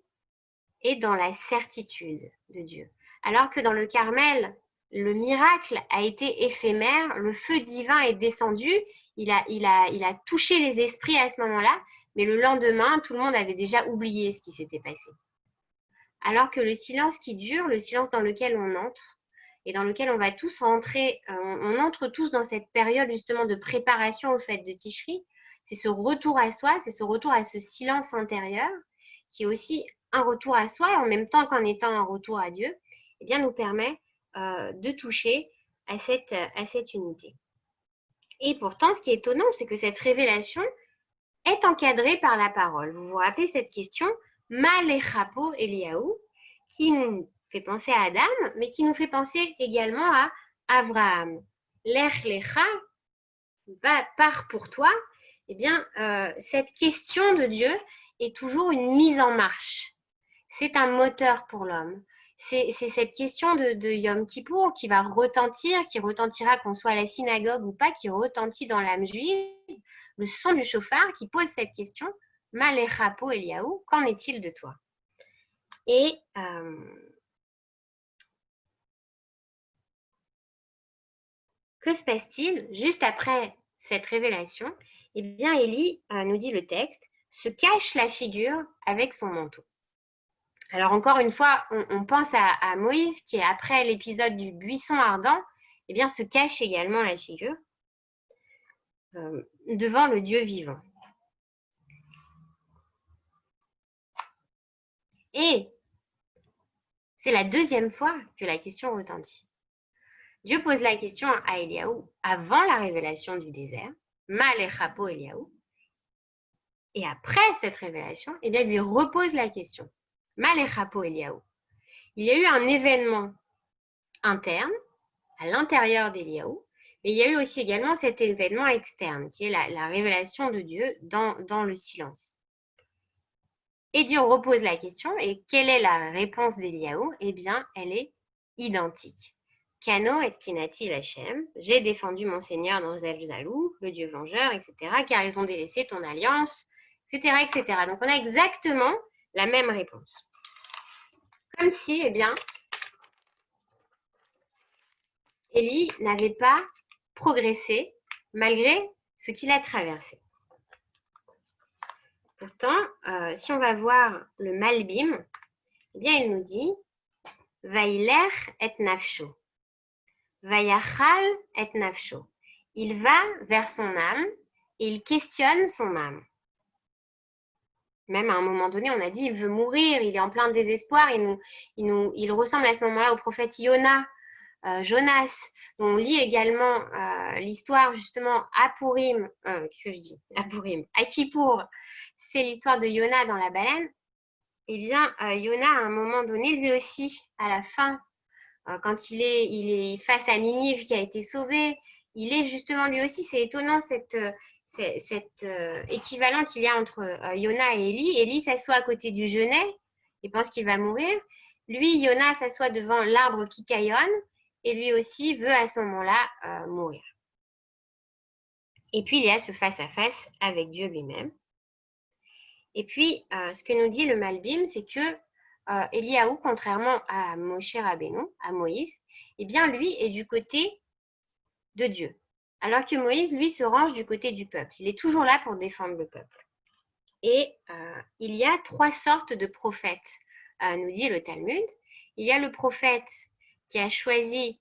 est dans la certitude de Dieu. Alors que dans le Carmel, le miracle a été éphémère, le feu divin est descendu, il a touché les esprits à ce moment-là, mais le lendemain, tout le monde avait déjà oublié ce qui s'était passé. Alors que le silence qui dure, le silence dans lequel on entre, et dans lequel on va tous rentrer, on entre tous dans cette période justement de préparation au fête de Tishri, c'est ce retour à soi, c'est ce retour à ce silence intérieur, qui est aussi un retour à soi, et en même temps qu'en étant un retour à Dieu, nous permet de toucher à cette unité. Et pourtant, ce qui est étonnant, c'est que cette révélation est encadrée par la parole. Vous vous rappelez cette question, Ma lechapo Eliaou, qui nous fait penser à Adam, mais qui nous fait penser également à Avraham. Lech lecha, part pour toi. Cette question de Dieu est toujours une mise en marche. C'est un moteur pour l'homme. C'est cette question de Yom Kippour qui va retentir, qui retentira qu'on soit à la synagogue ou pas, qui retentit dans l'âme juive, le son du chauffard qui pose cette question, Ma lechapo Eliaou, qu'en est-il de toi? Et que se passe-t-il juste après cette révélation? Élie, nous dit le texte, se cache la figure avec son manteau. Alors encore une fois, on pense à Moïse qui, après l'épisode du buisson ardent, se cache également la figure devant le Dieu vivant. Et c'est la deuxième fois que la question retentit. Dieu pose la question à Eliaou avant la révélation du désert, Ma lechapo Eliaou, et après cette révélation, lui repose la question, Ma lechapo Eliaou. Il y a eu un événement interne, à l'intérieur d'Eliaou, mais il y a eu aussi également cet événement externe, qui est la révélation de Dieu dans le silence. Et Dieu repose la question, et quelle est la réponse d'Eliaou? Eh bien, elle est identique. Kano et Kinati Lachem, j'ai défendu mon Seigneur dans Zalzalou, le Dieu vengeur, etc., car ils ont délaissé ton alliance, etc., etc. Donc, on a exactement la même réponse. Comme si, eh bien, Élie n'avait pas progressé malgré ce qu'il a traversé. Pourtant, si on va voir le Malbim, eh bien, il nous dit « Vailer et nafsho ». Vayachal et nafsho. Il va vers son âme et il questionne son âme. Même à un moment donné, on a dit il veut mourir, il est en plein désespoir. Il ressemble à ce moment-là au prophète Jonas. On lit également l'histoire justement à Pourim. Qu'est-ce que je dis? À Pourim. À Kippour, c'est l'histoire de Yona dans la baleine. Eh bien, Yona, à un moment donné, lui aussi, à la fin, quand il est face à Ninive qui a été sauvée, il est justement lui aussi, c'est étonnant cet équivalent qu'il y a entre Yona et Élie. Élie s'assoit à côté du genêt et pense qu'il va mourir. Lui, Yona s'assoit devant l'arbre qui caillonne et lui aussi veut à ce moment-là mourir. Et puis, il y a ce face-à-face avec Dieu lui-même. Et puis, ce que nous dit le Malbim, c'est que Eliaou, contrairement à Moshe Rabbeinu, à Moïse, eh bien, lui est du côté de Dieu. Alors que Moïse, lui, se range du côté du peuple. Il est toujours là pour défendre le peuple. Et il y a 3 sortes de prophètes, nous dit le Talmud. Il y a le prophète qui a choisi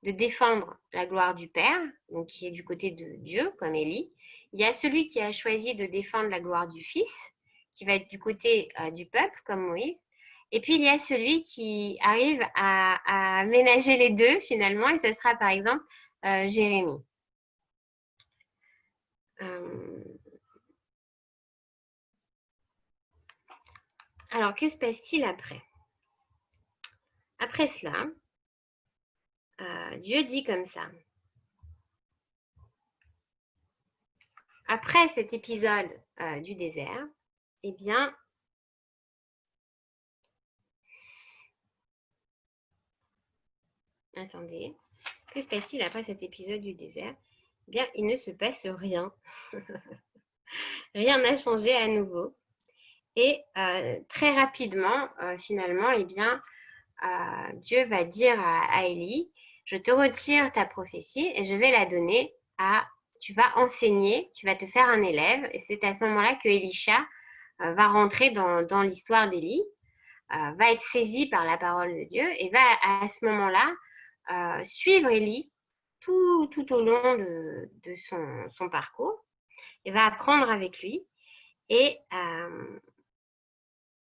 de défendre la gloire du Père, donc qui est du côté de Dieu, comme Élie. Il y a celui qui a choisi de défendre la gloire du Fils, qui va être du côté du peuple, comme Moïse. Et puis, il y a celui qui arrive à ménager les deux, finalement, et ce sera, par exemple, Jérémie. Alors, que se passe-t-il après? Après cela, Dieu dit comme ça. Après cet épisode du désert, eh bien, attendez, que se passe-t-il après cet épisode du désert? Eh bien, il ne se passe rien. Rien n'a changé à nouveau. Et très rapidement, finalement, eh bien, Dieu va dire à Élie, je te retire ta prophétie et je vais la donner tu vas enseigner, tu vas te faire un élève. Et c'est à ce moment-là que Élisha va rentrer dans l'histoire d'Élie, va être saisi par la parole de Dieu et va à ce moment-là suivre Élie tout au long de son parcours et va apprendre avec lui et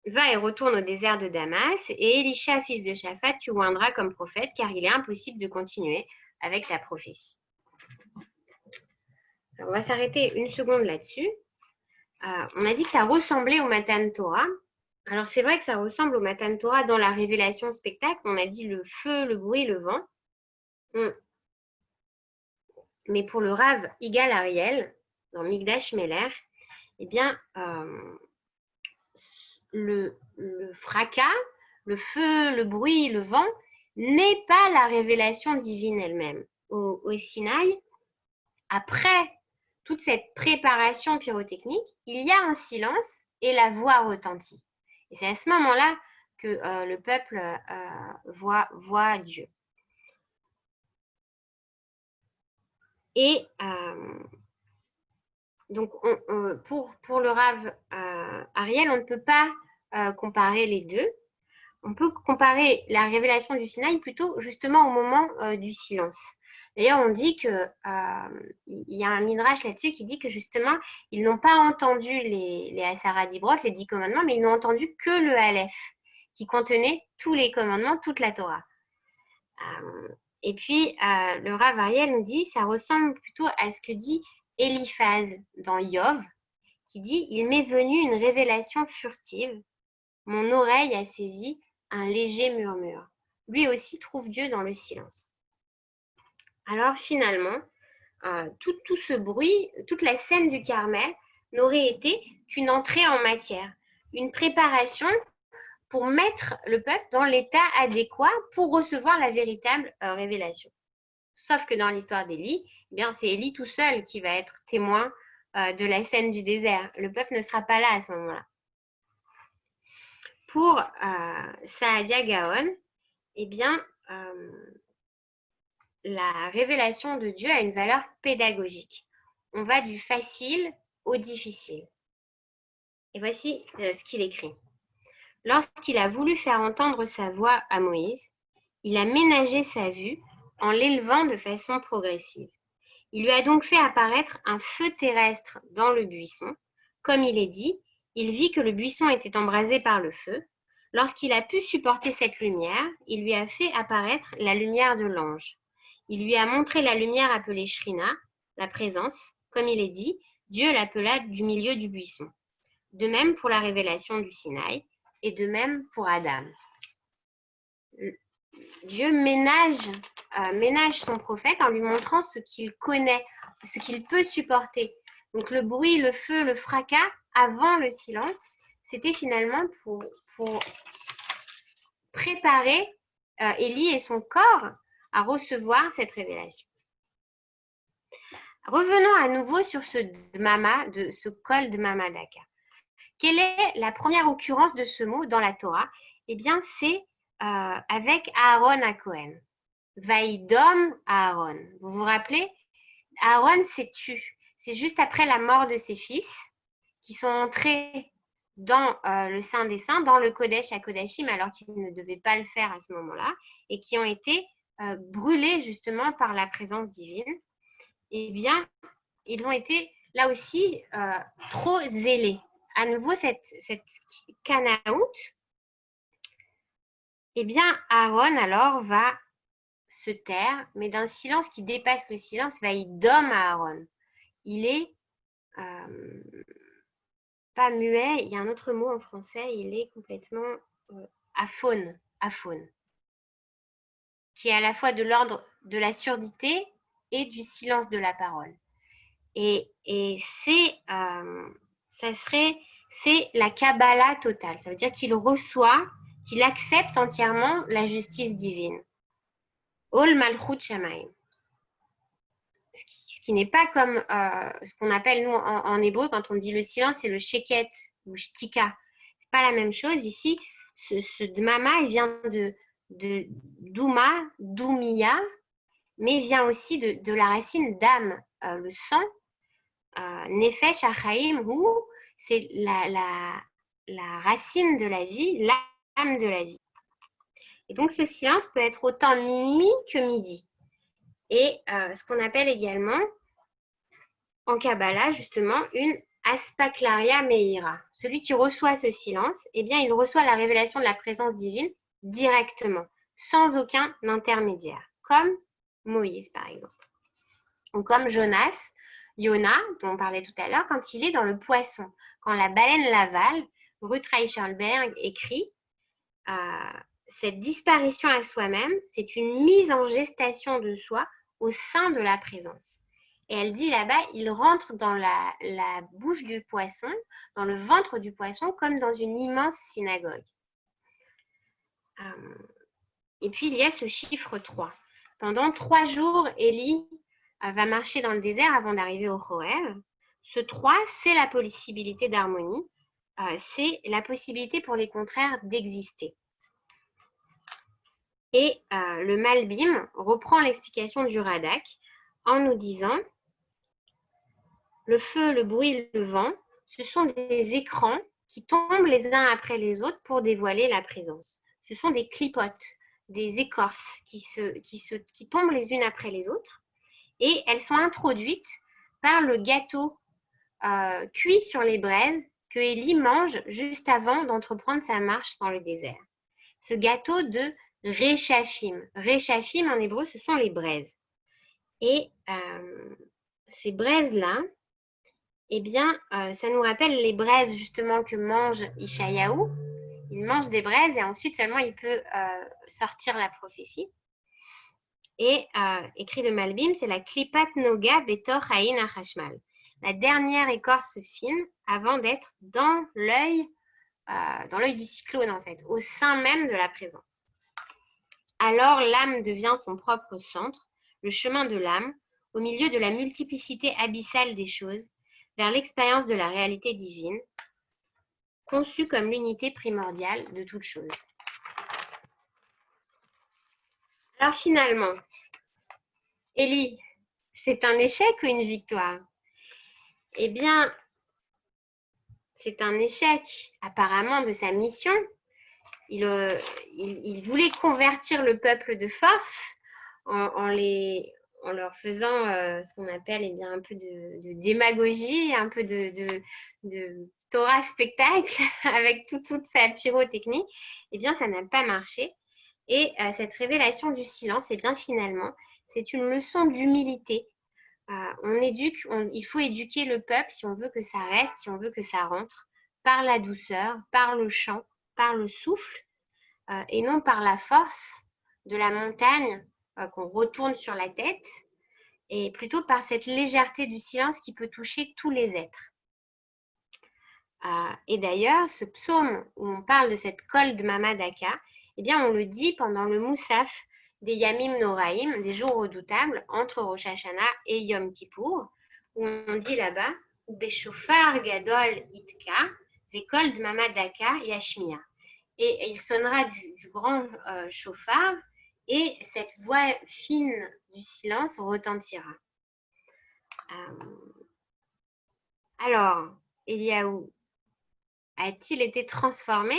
va et retourne au désert de Damas et Élisha, fils de Shaphat, tu oindras comme prophète car il est impossible de continuer avec ta prophétie. Alors, on va s'arrêter une seconde là-dessus. On a dit que ça ressemblait au Matan Torah. Alors, c'est vrai que ça ressemble au Matan Torah dans la révélation spectacle. On a dit le feu, le bruit, le vent. Mais pour le Rav Igal Ariel, dans Migdash Meler, eh bien, le fracas, le feu, le bruit, le vent n'est pas la révélation divine elle-même. Au Sinaï, après toute cette préparation pyrotechnique, il y a un silence et la voix retentit. Et c'est à ce moment-là que le peuple voit Dieu. Et donc, pour le Rav Ariel, on ne peut pas comparer les deux. On peut comparer la révélation du Sinaï plutôt justement au moment du silence. D'ailleurs, on dit que il y a un midrash là-dessus qui dit que justement, ils n'ont pas entendu les Asara Dibrot, les 10 commandements, mais ils n'ont entendu que le Aleph, qui contenait tous les commandements, toute la Torah. Et puis, le Rav Ariel nous dit, ça ressemble plutôt à ce que dit Eliphaz dans Yov, qui dit « Il m'est venu une révélation furtive, mon oreille a saisi un léger murmure. » lui aussi trouve Dieu dans le silence. Alors finalement, tout ce bruit, toute la scène du Carmel n'aurait été qu'une entrée en matière, une préparation pour mettre le peuple dans l'état adéquat pour recevoir la véritable révélation. Sauf que dans l'histoire d'Élie, eh bien c'est Élie tout seul qui va être témoin de la scène du désert. Le peuple ne sera pas là à ce moment-là. Pour Saadia Gaon, eh bien, la révélation de Dieu a une valeur pédagogique. On va du facile au difficile. Et voici ce qu'il écrit. Lorsqu'il a voulu faire entendre sa voix à Moïse, il a ménagé sa vue en l'élevant de façon progressive. Il lui a donc fait apparaître un feu terrestre dans le buisson. Comme il est dit, il vit que le buisson était embrasé par le feu. Lorsqu'il a pu supporter cette lumière, il lui a fait apparaître la lumière de l'ange. Il lui a montré la lumière appelée Shrina, la présence. Comme il est dit, Dieu l'appela du milieu du buisson. De même pour la révélation du Sinaï et de même pour Adam. Dieu ménage son prophète en lui montrant ce qu'il connaît, ce qu'il peut supporter. Donc le bruit, le feu, le fracas, avant le silence, c'était finalement pour préparer Élie et son corps à recevoir cette révélation. Revenons à nouveau sur ce Dmama, ce Kol Dmama Daka. Quelle est la première occurrence de ce mot dans la Torah? Eh bien, c'est avec Aaron à Cohen. Vaïdom Aaron. Vous vous rappelez? Aaron s'est tu. C'est juste après la mort de ses fils qui sont entrés dans le Saint des Saints, dans le Kodesh à Kodashim, alors qu'ils ne devaient pas le faire à ce moment-là, et qui ont été brûlés justement par la présence divine. Eh bien, ils ont été là aussi trop zélés. À nouveau, cette Canaout, eh bien, Aaron alors va se taire, mais d'un silence qui dépasse le silence, va y dom à Aaron. Il est pas muet, il y a un autre mot en français, il est complètement aphone, qui est à la fois de l'ordre de la surdité et du silence de la parole. Et c'est la Kabbalah totale. Ça veut dire qu'il reçoit, qu'il accepte entièrement la justice divine. Ol Malchut Shamayim. Ce qui n'est pas comme ce qu'on appelle, nous, en hébreu, quand on dit le silence, c'est le sheket ou shtika. C'est pas la même chose. Ici, ce dmama, il vient de douma, doumiya, mais il vient aussi de la racine d'âme, le sang. Nefesh Achaim, ou c'est la racine de la vie, l'âme de la vie. Et donc, ce silence peut être autant minuit que midi. Et ce qu'on appelle également, en Kabbalah, justement, une Aspaklaria Meira. Celui qui reçoit ce silence, eh bien, il reçoit la révélation de la présence divine directement, sans aucun intermédiaire, comme Moïse, par exemple. Ou comme Jonas, Yona, dont on parlait tout à l'heure, quand il est dans le poisson, quand la baleine l'avale, Ruth Reichelberg écrit cette disparition à soi-même, c'est une mise en gestation de soi au sein de la présence. Et elle dit là-bas, il rentre dans la bouche du poisson, dans le ventre du poisson, comme dans une immense synagogue. Et puis, il y a ce chiffre 3. Pendant 3 jours, Élie va marcher dans le désert avant d'arriver au Horeb. Ce 3, c'est la possibilité d'harmonie, c'est la possibilité pour les contraires d'exister. Et le Malbim reprend l'explication du Radak en nous disant le feu, le bruit, le vent, ce sont des écrans qui tombent les uns après les autres pour dévoiler la présence. Ce sont des clipotes, des écorces qui tombent les unes après les autres. Et elles sont introduites par le gâteau cuit sur les braises que Élie mange juste avant d'entreprendre sa marche dans le désert. Ce gâteau de Réchafim. Réchafim, en hébreu, ce sont les braises. Et ces braises-là, eh bien, ça nous rappelle les braises justement que mange Ishayahu. il mange des braises et ensuite seulement il peut sortir la prophétie. Et écrit le Malbim, c'est la Klipat Noga Betor Haïn Achashmal. La dernière écorce fine avant d'être dans l'œil du cyclone en fait, au sein même de la présence. Alors l'âme devient son propre centre, le chemin de l'âme, au milieu de la multiplicité abyssale des choses, vers l'expérience de la réalité divine, conçue comme l'unité primordiale de toute chose. Alors finalement, Élie, c'est un échec ou une victoire? Eh bien, c'est un échec apparemment de sa mission. Il voulait convertir le peuple de force en leur faisant ce qu'on appelle un peu de démagogie, un peu de Torah spectacle avec toute sa pyrotechnie. Eh bien, ça n'a pas marché. Et cette révélation du silence, eh bien, finalement, c'est une leçon d'humilité. Il faut éduquer le peuple si on veut que ça reste, si on veut que ça rentre, par la douceur, par le chant, par le souffle, et non par la force de la montagne qu'on retourne sur la tête, et plutôt par cette légèreté du silence qui peut toucher tous les êtres. Et d'ailleurs, ce psaume où on parle de cette kol dmama daka, eh bien on le dit pendant le moussaf des Yamim Noraim, des jours redoutables, entre Rosh Hashanah et Yom Kippour, où on dit là-bas « Beshofar gadol itka, vekol dmama daka yashmiya » et il sonnera du grand chauffard et cette voix fine du silence retentira. Alors, Eliaou a-t-il été transformé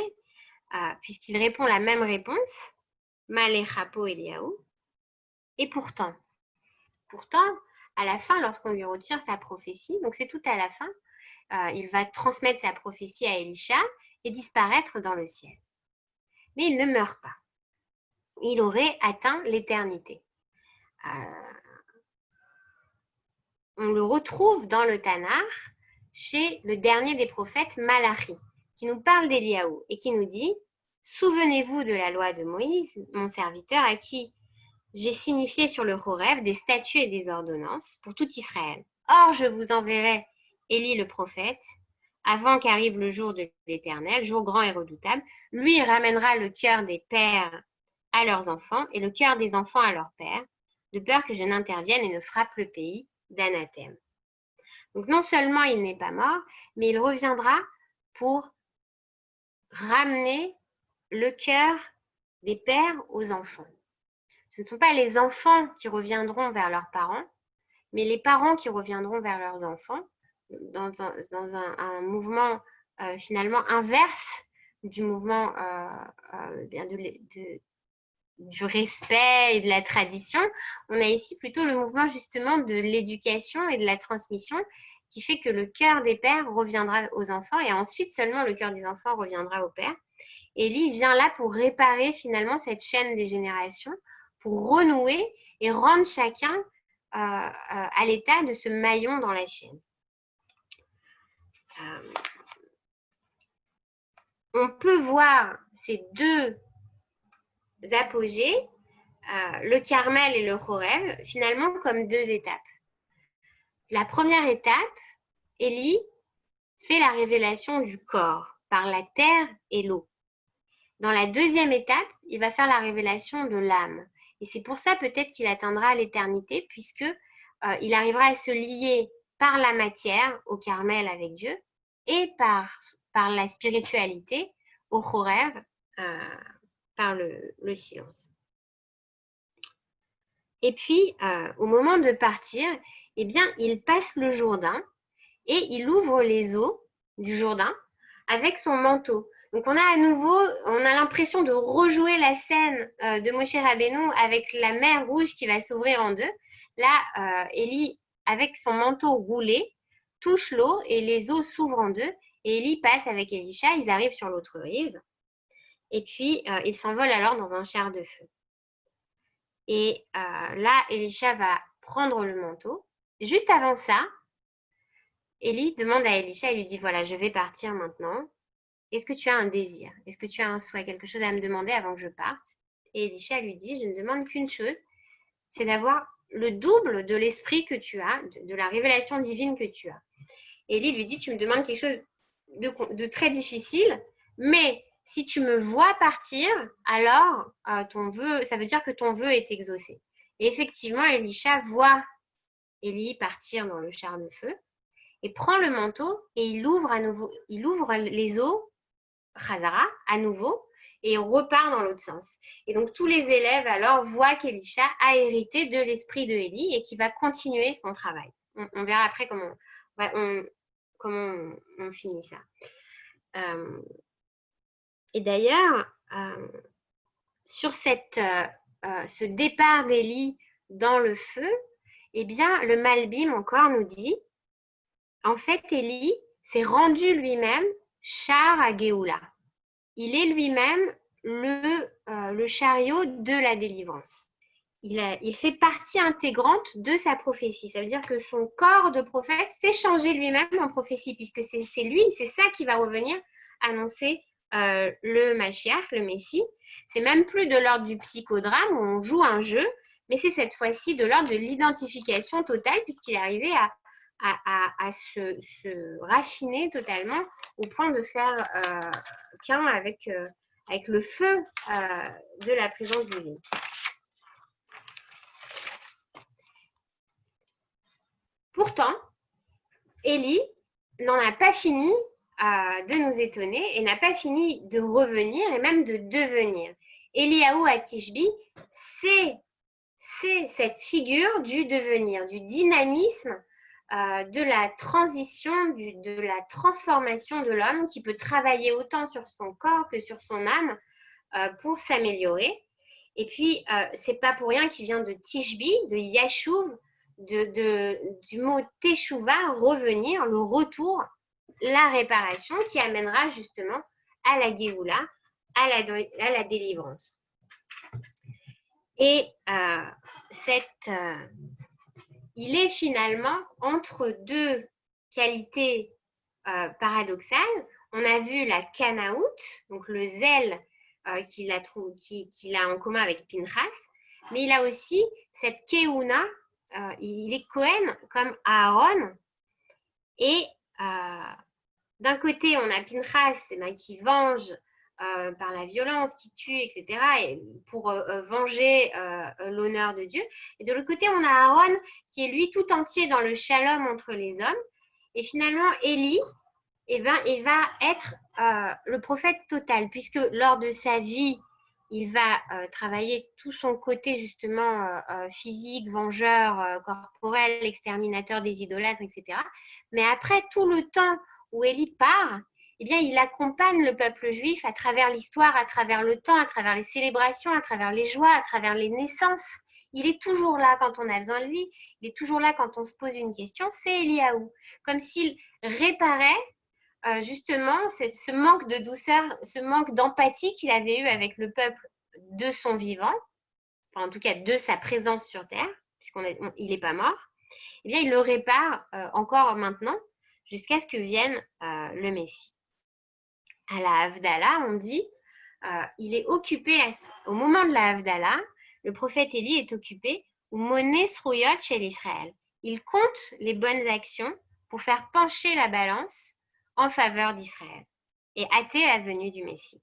puisqu'il répond la même réponse, Maléchapo Eliaou, et pourtant, à la fin, lorsqu'on lui retire sa prophétie, donc c'est tout à la fin, il va transmettre sa prophétie à Élisha et disparaître dans le ciel. Mais il ne meurt pas. Il aurait atteint l'éternité. On le retrouve dans le Tanakh chez le dernier des prophètes, Malachi, qui nous parle d'Eliaou et qui nous dit « Souvenez-vous de la loi de Moïse, mon serviteur, à qui j'ai signifié sur le Horeb des statuts et des ordonnances pour tout Israël. Or, je vous enverrai Élie le prophète, avant qu'arrive le jour de l'Éternel, jour grand et redoutable. Lui ramènera le cœur des pères à leurs enfants et le cœur des enfants à leurs pères, de peur que je n'intervienne et ne frappe le pays d'anathème. » Donc non seulement il n'est pas mort, mais il reviendra pour ramener le cœur des pères aux enfants. Ce ne sont pas les enfants qui reviendront vers leurs parents, mais les parents qui reviendront vers leurs enfants dans un mouvement finalement inverse du mouvement du respect et de la tradition. On a ici plutôt le mouvement justement de l'éducation et de la transmission qui fait que le cœur des pères reviendra aux enfants et ensuite seulement le cœur des enfants reviendra aux pères. Élie vient là pour réparer finalement cette chaîne des générations, pour renouer et rendre chacun à l'état de ce maillon dans la chaîne. On peut voir ces deux apogées, le Carmel et le Horeb, finalement comme deux étapes. La première étape, Élie fait la révélation du corps par la terre et l'eau. Dans la deuxième étape, il va faire la révélation de l'âme. Et c'est pour ça peut-être qu'il atteindra l'éternité, puisque il arrivera à se lier par la matière au Carmel avec Dieu et par la spiritualité au Horeb par le silence. Et puis, au moment de partir, eh bien, il passe le Jourdain et il ouvre les eaux du Jourdain avec son manteau. Donc, on a l'impression de rejouer la scène de Moshe Rabbeinu avec la mer Rouge qui va s'ouvrir en deux. Là, Élie, avec son manteau roulé, touche l'eau et les eaux s'ouvrent en deux. Et Élie passe avec Élisha, ils arrivent sur l'autre rive. Et puis, ils s'envolent alors dans un char de feu. Et là, Élisha va prendre le manteau. Juste avant ça, Élie demande à Élisha, il lui dit, voilà, je vais partir maintenant. est-ce que tu as un désir? Est-ce que tu as un souhait, quelque chose à me demander avant que je parte? Et Élisha lui dit, je ne demande qu'une chose, c'est d'avoir le double de l'esprit que tu as, de la révélation divine que tu as. Élie lui dit, tu me demandes quelque chose de très difficile, mais si tu me vois partir, alors ça veut dire que ton vœu est exaucé. Et effectivement, Élisha voit Élie partir dans le char de feu et prend le manteau et il ouvre les eaux, Khazara, à nouveau, et on repart dans l'autre sens. Et donc tous les élèves alors voient qu'Élisha a hérité de l'esprit de Élie et qu'il va continuer son travail. On verra après comment on finit ça. Et d'ailleurs, sur ce départ d'Élie dans le feu, eh bien, le Malbim encore nous dit, en fait, Élie s'est rendu lui-même char à Géoula. Il est lui-même le chariot de la délivrance. Il fait partie intégrante de sa prophétie. Ça veut dire que son corps de prophète s'est changé lui-même en prophétie, puisque c'est lui, c'est ça qui va revenir annoncer le Mashiach, le Messie. C'est même plus de l'ordre du psychodrame où on joue un jeu, mais c'est cette fois-ci de l'ordre de l'identification totale, puisqu'il est arrivé à se raffiner totalement au point de faire qu'un avec le feu de la présence divine. Pourtant, Élie n'en a pas fini de nous étonner et n'a pas fini de revenir et même de devenir. Eliaou à Tishbi, c'est cette figure du devenir, du dynamisme, de la transition, de la transformation de l'homme qui peut travailler autant sur son corps que sur son âme pour s'améliorer. Et puis, c'est pas pour rien qu'il vient de Tishbi, de Yashuv, du mot Teshuva, revenir, le retour, la réparation qui amènera justement à la Géoula, à la délivrance. Et il est finalement entre deux qualités paradoxales. On a vu la Kanaout, donc le zèle qu'il a en commun avec Pinchas, mais il a aussi cette Keuna, il est Cohen comme Aaron, et d'un côté on a Pinchas qui venge par la violence, qui tue, etc., et pour venger l'honneur de Dieu. Et de l'autre côté, on a Aaron qui est lui tout entier dans le shalom entre les hommes. Et finalement, Élie, il va être le prophète total, puisque lors de sa vie, il va travailler tout son côté justement physique, vengeur, corporel, exterminateur des idolâtres, etc. Mais après tout le temps où Élie part, eh bien, il accompagne le peuple juif à travers l'histoire, à travers le temps, à travers les célébrations, à travers les joies, à travers les naissances. Il est toujours là quand on a besoin de lui, il est toujours là quand on se pose une question, c'est Eliaou. Comme s'il réparait justement ce manque de douceur, ce manque d'empathie qu'il avait eu avec le peuple de son vivant, enfin en tout cas de sa présence sur terre, puisqu'il n'est pas mort. Eh bien, il le répare encore maintenant, jusqu'à ce que vienne le Messie. À la Havdalah, on dit, il est occupé, au moment de la Havdalah, le prophète Élie est occupé, ou Moné Srouyot chez l'Israël. Il compte les bonnes actions pour faire pencher la balance en faveur d'Israël et hâter la venue du Messie.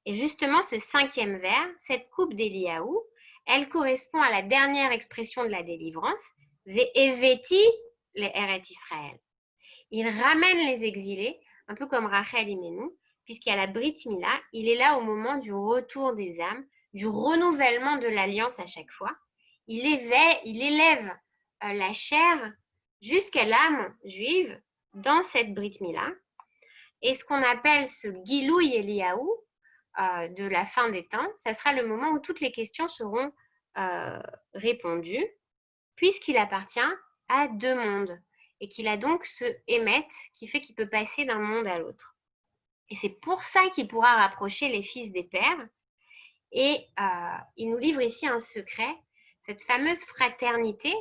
Et justement, ce 5e vers, cette coupe d'Eliaou, elle correspond à la dernière expression de la délivrance, Ve'eveti les Eret Israël. Il ramène les exilés, un peu comme Rachel Imenu, puisqu'à la Brit Mila, il est là au moment du retour des âmes, du renouvellement de l'alliance à chaque fois. Il élève la chair jusqu'à l'âme juive dans cette Brit Mila. Et ce qu'on appelle ce Gilouï Eliaou de la fin des temps, ça sera le moment où toutes les questions seront répondues, puisqu'il appartient à deux mondes et qu'il a donc ce émet qui fait qu'il peut passer d'un monde à l'autre. Et c'est pour ça qu'il pourra rapprocher les fils des pères. Et il nous livre ici un secret, cette fameuse fraternité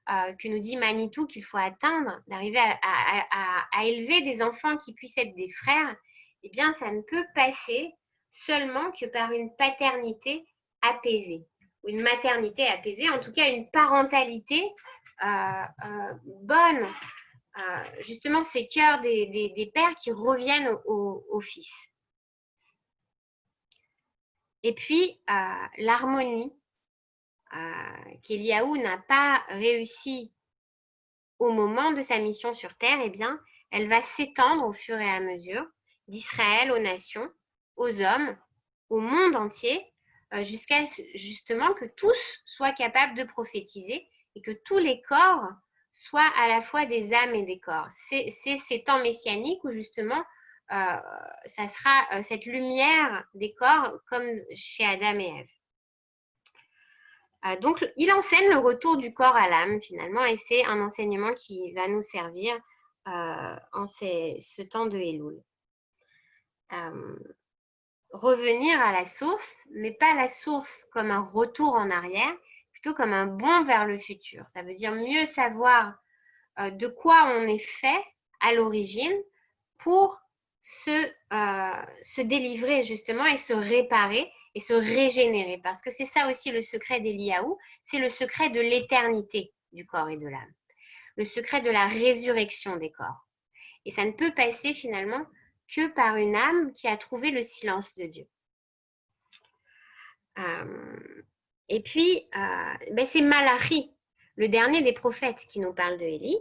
que nous dit Manitou qu'il faut atteindre, d'arriver à élever des enfants qui puissent être des frères. eh bien, ça ne peut passer seulement que par une paternité apaisée, ou une maternité apaisée, en tout cas une parentalité bonne. Justement, ces cœurs des pères qui reviennent au fils. Et puis, l'harmonie qu'Eliaou n'a pas réussi au moment de sa mission sur Terre, eh bien, elle va s'étendre au fur et à mesure d'Israël aux nations, aux hommes, au monde entier, jusqu'à justement que tous soient capables de prophétiser et que tous les corps soient à la fois des âmes et des corps. C'est ces temps messianiques où justement ça sera cette lumière des corps comme chez Adam et Ève. Donc, il enseigne le retour du corps à l'âme finalement et c'est un enseignement qui va nous servir en ce temps de Elul. Revenir à la source, mais pas la source comme un retour en arrière, plutôt comme un bond vers le futur. Ça veut dire mieux savoir de quoi on est fait à l'origine pour se délivrer justement et se réparer et se régénérer. Parce que c'est ça aussi le secret d'Eliaou, c'est le secret de l'éternité du corps et de l'âme. Le secret de la résurrection des corps. Et ça ne peut passer finalement que par une âme qui a trouvé le silence de Dieu. Et puis, c'est Malachi, le dernier des prophètes, qui nous parle de Élie.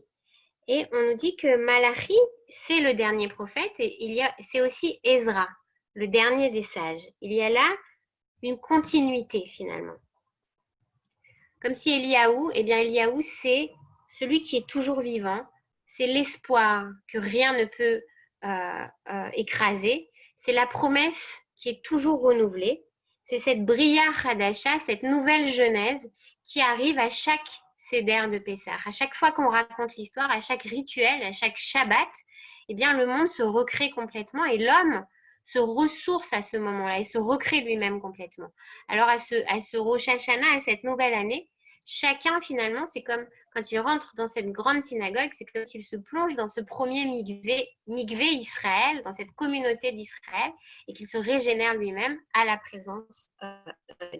Et on nous dit que Malachi, c'est le dernier prophète et c'est aussi Ezra, le dernier des sages. Il y a là une continuité finalement. Comme si Eliaou, Eliaou, c'est celui qui est toujours vivant, c'est l'espoir que rien ne peut écraser, c'est la promesse qui est toujours renouvelée, c'est cette Bria Hadasha, cette nouvelle genèse qui arrive à chaque Seder de Pessah. À chaque fois qu'on raconte l'histoire, à chaque rituel, à chaque Shabbat, le monde se recrée complètement et l'homme se ressource à ce moment-là et se recrée lui-même complètement. Alors à ce Rosh Hashanah, à cette nouvelle année, chacun finalement, c'est comme quand il rentre dans cette grande synagogue, c'est comme s'il se plonge dans ce premier mikvé Israël, dans cette communauté d'Israël, et qu'il se régénère lui-même à la présence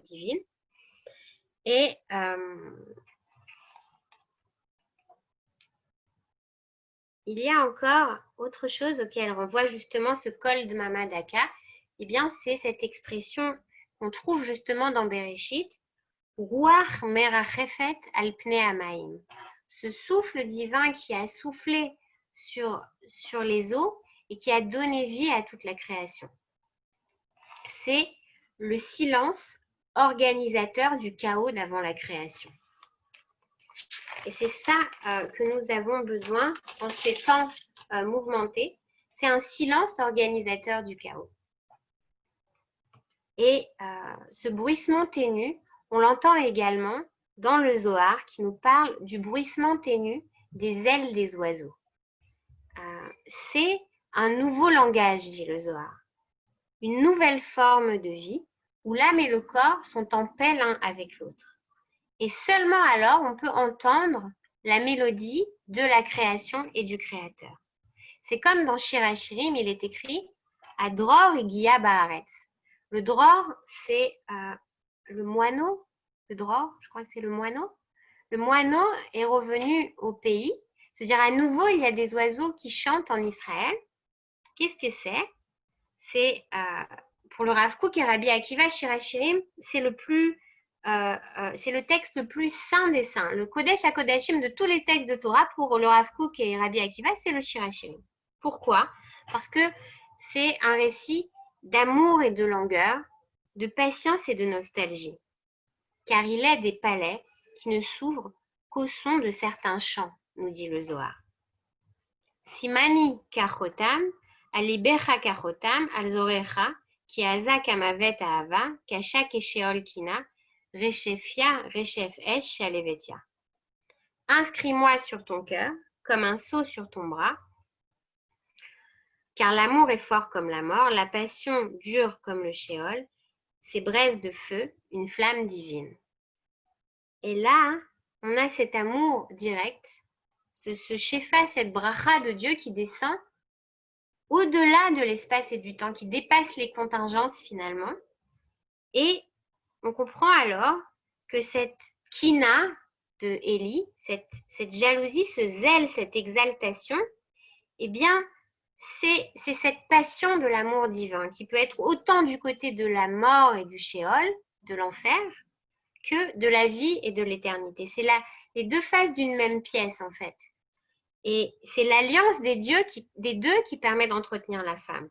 divine. Et il y a encore autre chose auquel on voit justement ce kol dmama daka, c'est cette expression qu'on trouve justement dans Bereshit, Ruach merachefet al pnei hamayim. Ce souffle divin qui a soufflé sur les eaux et qui a donné vie à toute la création. C'est le silence organisateur du chaos d'avant la création. Et c'est ça que nous avons besoin en ces temps mouvementés. C'est un silence organisateur du chaos. Et ce bruissement ténu, on l'entend également dans le Zohar qui nous parle du bruissement ténu des ailes des oiseaux. C'est un nouveau langage, dit le Zohar. Une nouvelle forme de vie où l'âme et le corps sont en paix l'un avec l'autre. Et seulement alors on peut entendre la mélodie de la création et du créateur. C'est comme dans Shir HaShirim, il est écrit « Adror higia ba'aretz ». Le dror, c'est le moineau. Le dror, je crois que c'est le moineau. Le moineau est revenu au pays. C'est-à-dire à nouveau, il y a des oiseaux qui chantent en Israël. Qu'est-ce que c'est? C'est pour le Rav Kook et Rabbi Akiva, Shir HaShirim, c'est le texte le plus saint des saints. Le Kodesh HaKodashim de tous les textes de Torah pour le Rav Kook et Rabbi Akiva, c'est le Shir HaShirim. Pourquoi? Parce que c'est un récit d'amour et de langueur, de patience et de nostalgie. Car il est des palais qui ne s'ouvrent qu'au son de certains chants, nous dit le Zohar. Simani kachotam, alibecha kachotam, alzorecha, ki aza kamavet ahava, kasha kesheol kina, rechefia, rechef esh shalevetia. Inscris-moi sur ton cœur, comme un sceau sur ton bras, car l'amour est fort comme la mort, la passion dure comme le shéol, ces braises de feu, une flamme divine. Et là, on a cet amour direct, ce shefa, cette bracha de Dieu qui descend au-delà de l'espace et du temps, qui dépasse les contingences finalement. Et on comprend alors que cette kina de Élie, cette jalousie, ce zèle, cette exaltation, eh bien, c'est cette passion de l'amour divin qui peut être autant du côté de la mort et du shéol, de l'enfer, que de la vie et de l'éternité. C'est les deux faces d'une même pièce en fait. Et c'est l'alliance des deux qui permet d'entretenir la femme.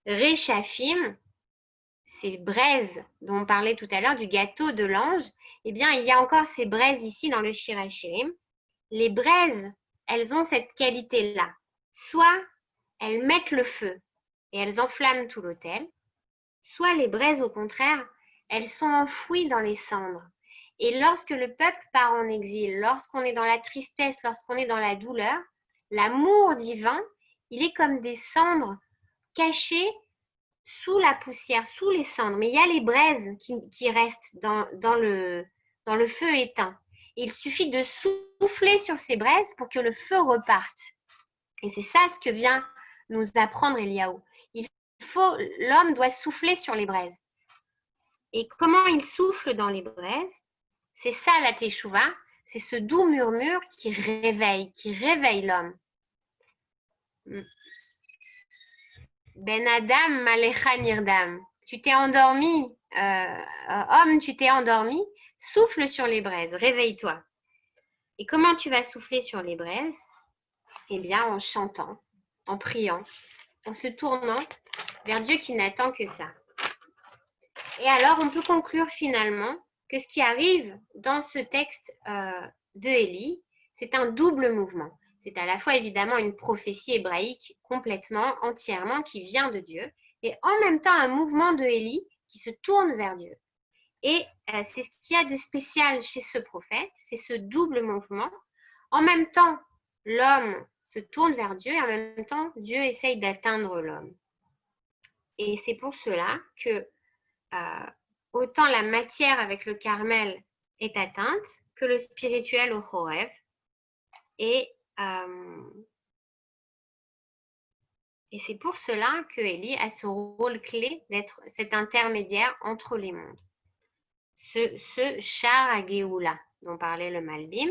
Réchafim, ces braises dont on parlait tout à l'heure, du gâteau de l'ange, eh bien, il y a encore ces braises ici dans le Shir HaShirim. Les braises, elles ont cette qualité-là. Soit elles mettent le feu et elles enflamment tout l'autel, soit les braises, au contraire, elles sont enfouies dans les cendres. Et lorsque le peuple part en exil, lorsqu'on est dans la tristesse, lorsqu'on est dans la douleur, l'amour divin, il est comme des cendres cachées sous la poussière, sous les cendres. Mais il y a les braises qui restent dans le feu éteint. Et il suffit de souffler sur ces braises pour que le feu reparte. Et c'est ça ce que vient nous apprendre Eliaou. L'homme doit souffler sur les braises. Et comment il souffle dans les braises? C'est ça la teshuva, c'est ce doux murmure qui réveille l'homme. Ben Adam malecha nirdam. Tu t'es endormi, homme, tu t'es endormi, souffle sur les braises, réveille-toi. Et comment tu vas souffler sur les braises? Eh bien, en chantant, en priant, en se tournant vers Dieu qui n'attend que ça. Et alors, on peut conclure finalement que ce qui arrive dans ce texte de Élie, c'est un double mouvement. C'est à la fois évidemment une prophétie hébraïque complètement, entièrement, qui vient de Dieu, et en même temps un mouvement de Élie qui se tourne vers Dieu. Et c'est ce qu'il y a de spécial chez ce prophète, c'est ce double mouvement. En même temps, l'homme se tourne vers Dieu et en même temps, Dieu essaye d'atteindre l'homme. Et c'est pour cela que autant la matière avec le Carmel est atteinte que le spirituel au Horeb. Et c'est pour cela que Élie a ce rôle clé d'être cet intermédiaire entre les mondes. Ce char à Géoula dont parlait le Malbim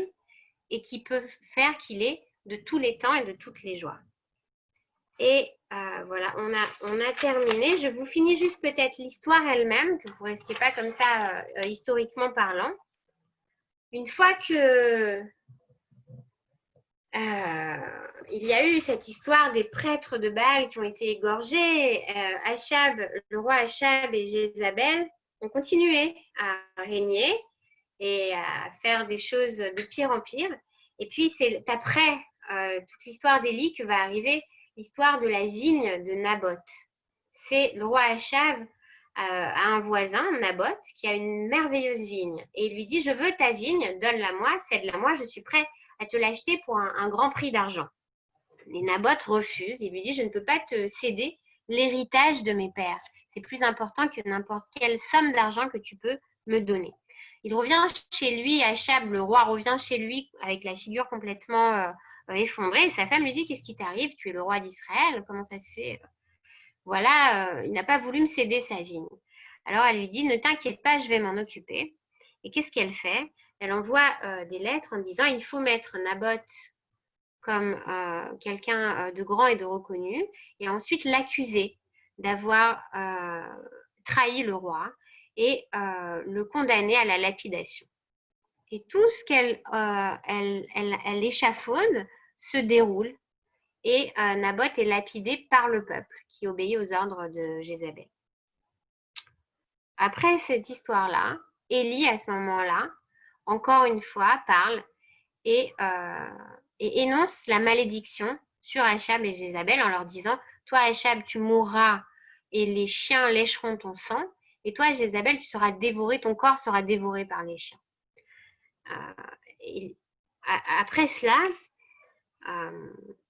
et qui peut faire qu'il est de tous les temps et de toutes les joies. Et voilà, on a terminé. Je vous finis juste peut-être l'histoire elle-même, que vous ne restiez pas comme ça historiquement parlant. Une fois que il y a eu cette histoire des prêtres de Baal qui ont été égorgés, le roi Achab et Jézabel ont continué à régner et à faire des choses de pire en pire. Et puis c'est après toute l'histoire d'Élie que va arriver l'histoire de la vigne de Naboth. C'est le roi Achab a un voisin, Naboth, qui a une merveilleuse vigne. Et il lui dit, je veux ta vigne, donne-la-moi, cède-la-moi, je suis prêt à te l'acheter pour un grand prix d'argent. Et Naboth refuse, il lui dit, je ne peux pas te céder l'héritage de mes pères. C'est plus important que n'importe quelle somme d'argent que tu peux me donner. Il revient chez lui, Achab, le roi, revient chez lui avec la figure complètement effondrée. Et sa femme lui dit, qu'est-ce qui t'arrive? Tu es le roi d'Israël, comment ça se fait? Voilà, il n'a pas voulu me céder sa vigne. Alors elle lui dit, ne t'inquiète pas, je vais m'en occuper. Et qu'est-ce qu'elle fait? Elle envoie des lettres en disant, il faut mettre Naboth comme quelqu'un de grand et de reconnu, et ensuite l'accuser d'avoir trahi le roi et le condamner à la lapidation. Et tout ce qu'elle échafaude se déroule. Et Naboth est lapidé par le peuple qui obéit aux ordres de Jézabel. Après cette histoire-là, Élie, à ce moment-là, encore une fois, parle et énonce la malédiction sur Achab et Jézabel en leur disant « Toi, Achab, tu mourras et les chiens lécheront ton sang, et toi, Jézabel, tu seras dévoré, ton corps sera dévoré par les chiens. » Après cela,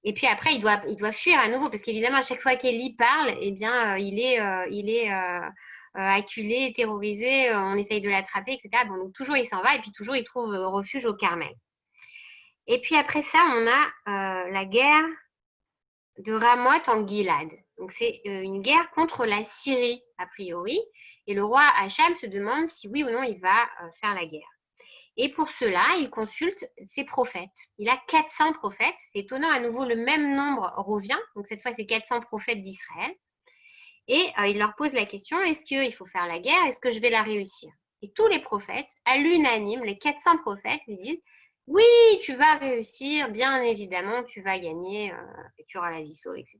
et puis après, il doit fuir à nouveau, parce qu'évidemment, à chaque fois qu'Élie parle, eh bien, il est acculé, terrorisé, on essaye de l'attraper, etc. Bon, donc toujours, il s'en va, et puis toujours, il trouve refuge au Carmel. Et puis après ça, on a la guerre de Ramoth en Gilad. Donc, c'est une guerre contre la Syrie, a priori. Et le roi Achab se demande si oui ou non il va faire la guerre. Et pour cela, il consulte ses prophètes. Il a 400 prophètes. C'est étonnant, à nouveau, le même nombre revient. Donc, cette fois, c'est 400 prophètes d'Israël. Et il leur pose la question, est-ce qu'il faut faire la guerre? Est-ce que je vais la réussir? Et tous les prophètes, à l'unanime, les 400 prophètes lui disent, oui, tu vas réussir, bien évidemment, tu vas gagner, et tu auras la vie sauve, etc.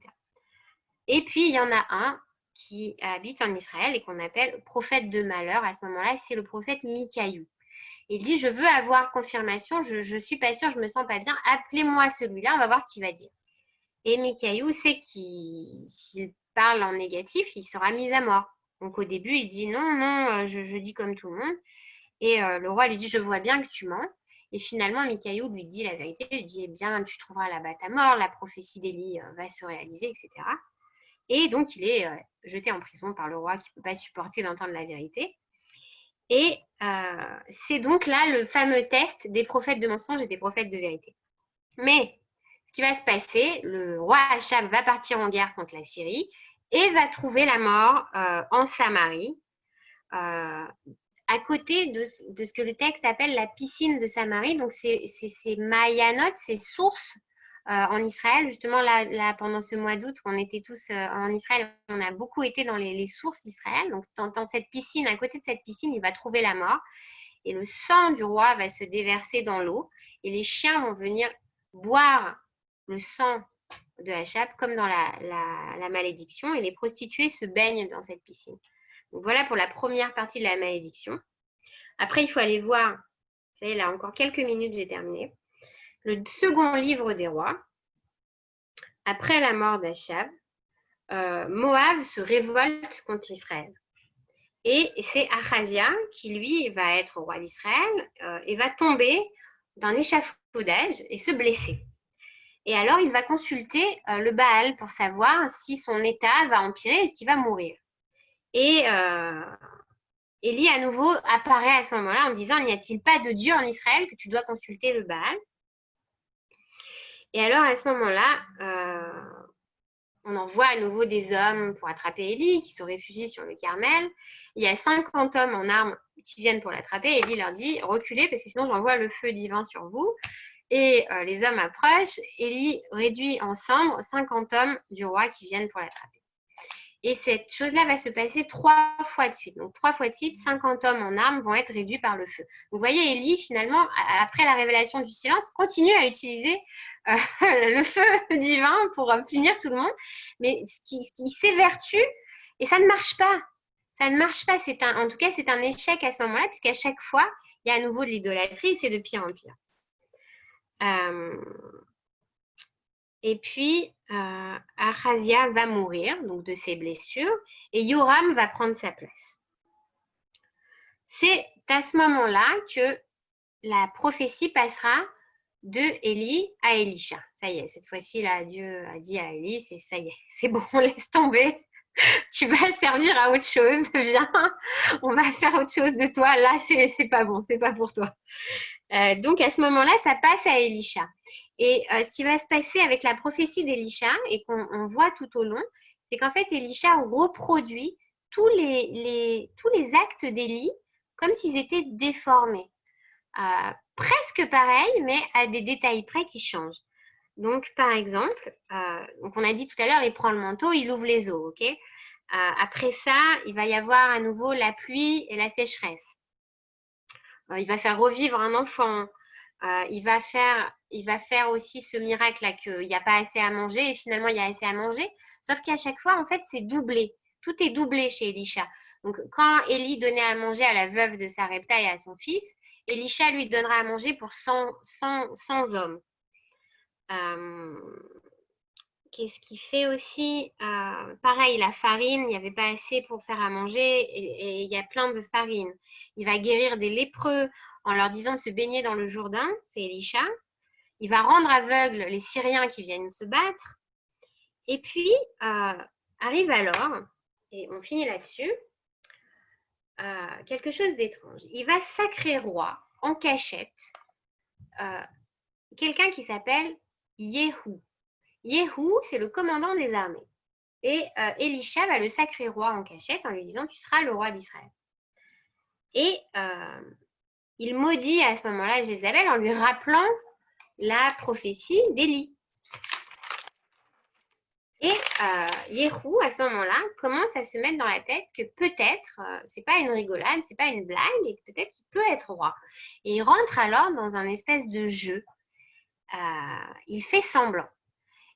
Et puis, il y en a un qui habite en Israël et qu'on appelle prophète de malheur. À ce moment-là, c'est le prophète Mikaïou. Il dit, je veux avoir confirmation, je ne suis pas sûre, je ne me sens pas bien, appelez-moi celui-là, on va voir ce qu'il va dire. Et Mikaïou sait qu'il, s'il parle en négatif, il sera mis à mort. Donc au début, il dit, non, je dis comme tout le monde. Et le roi lui dit, je vois bien que tu mens. Et finalement, Mikaïou lui dit la vérité, il lui dit, eh bien, tu trouveras là-bas ta mort, la prophétie d'Élie va se réaliser, etc. Et donc, il est jeté en prison par le roi qui ne peut pas supporter d'entendre la vérité. Et c'est donc là le fameux test des prophètes de mensonge et des prophètes de vérité. Mais ce qui va se passer, le roi Achab va partir en guerre contre la Syrie et va trouver la mort en Samarie, à côté de ce que le texte appelle la piscine de Samarie. Donc, c'est Mayanot, ces sources en Israël. Justement, là, pendant ce mois d'août, on était tous en Israël, on a beaucoup été dans les sources d'Israël. Donc, dans cette piscine, à côté de cette piscine, il va trouver la mort. Et le sang du roi va se déverser dans l'eau. Et les chiens vont venir boire le sang de Achab, comme dans la malédiction. Et les prostituées se baignent dans cette piscine. Donc, voilà pour la première partie de la malédiction. Après, il faut aller voir, vous savez, là, encore quelques minutes, j'ai terminé. Le second livre des rois, après la mort d'Achab, Moab se révolte contre Israël. Et c'est Achazia qui, lui, va être roi d'Israël et va tomber d'un échafaudage et se blesser. Et alors, il va consulter le Baal pour savoir si son état va empirer et qu'il va mourir. Et Élie, à nouveau, apparaît à ce moment-là en disant, n'y a-t-il pas de Dieu en Israël que tu dois consulter le Baal? Et alors, à ce moment-là, on envoie à nouveau des hommes pour attraper Élie, qui se réfugient sur le Carmel. Il y a 50 hommes en armes qui viennent pour l'attraper. Élie leur dit, reculez, parce que sinon j'envoie le feu divin sur vous. Et les hommes approchent. Élie réduit en cendres 50 hommes du roi qui viennent pour l'attraper. Et cette chose-là va se passer 3 fois de suite. Donc 3 fois de suite, 50 hommes en armes vont être réduits par le feu. Donc vous voyez, Élie, finalement, après la révélation du silence, continue à utiliser le feu divin pour punir tout le monde. Mais il s'évertue et ça ne marche pas. Ça ne marche pas. En tout cas, c'est un échec à ce moment-là, puisqu'à chaque fois, il y a à nouveau de l'idolâtrie et c'est de pire en pire. Et puis, Achazia va mourir donc de ses blessures et Yoram va prendre sa place. C'est à ce moment-là que la prophétie passera de Élie à Élisha. Ça y est, cette fois-ci, là, Dieu a dit à Élie, ça y est, c'est bon, laisse tomber. Tu vas servir à autre chose, viens, on va faire autre chose de toi. Là, c'est pas bon, c'est pas pour toi. Donc, à ce moment-là, ça passe à Élisha. Et ce qui va se passer avec la prophétie d'Élisha, et qu'on voit tout au long, c'est qu'en fait, Élisha reproduit tous les actes d'Élie comme s'ils étaient déformés. Presque pareil, mais à des détails près qui changent. Donc, par exemple, donc on a dit tout à l'heure, il prend le manteau, il ouvre les eaux, ok? Après ça, il va y avoir à nouveau la pluie et la sécheresse. Il va faire revivre un enfant. Il va faire aussi ce miracle-là qu'il n'y a pas assez à manger et finalement il y a assez à manger. Sauf qu'à chaque fois, en fait, c'est doublé. Tout est doublé chez Élisha. Donc, quand Élie donnait à manger à la veuve de Sarepta et à son fils, Élisha lui donnera à manger pour 100 hommes. Qu'est-ce qu'il fait aussi? Pareil, la farine, il n'y avait pas assez pour faire à manger et il y a plein de farine. Il va guérir des lépreux en leur disant de se baigner dans le Jourdain, c'est Élisha. Il va rendre aveugles les Syriens qui viennent se battre. Et puis, arrive alors, et on finit là-dessus, quelque chose d'étrange. Il va sacrer roi en cachette quelqu'un qui s'appelle Yéhou. Yehou, c'est le commandant des armées. Et Élisha va le sacrer roi en cachette en lui disant « Tu seras le roi d'Israël ». Et il maudit à ce moment-là Jézabel en lui rappelant la prophétie d'Élie. Et Yehou, à ce moment-là, commence à se mettre dans la tête que peut-être, c'est pas une rigolade, c'est pas une blague, et que peut-être qu'il peut être roi. Et il rentre alors dans un espèce de jeu. Il fait semblant.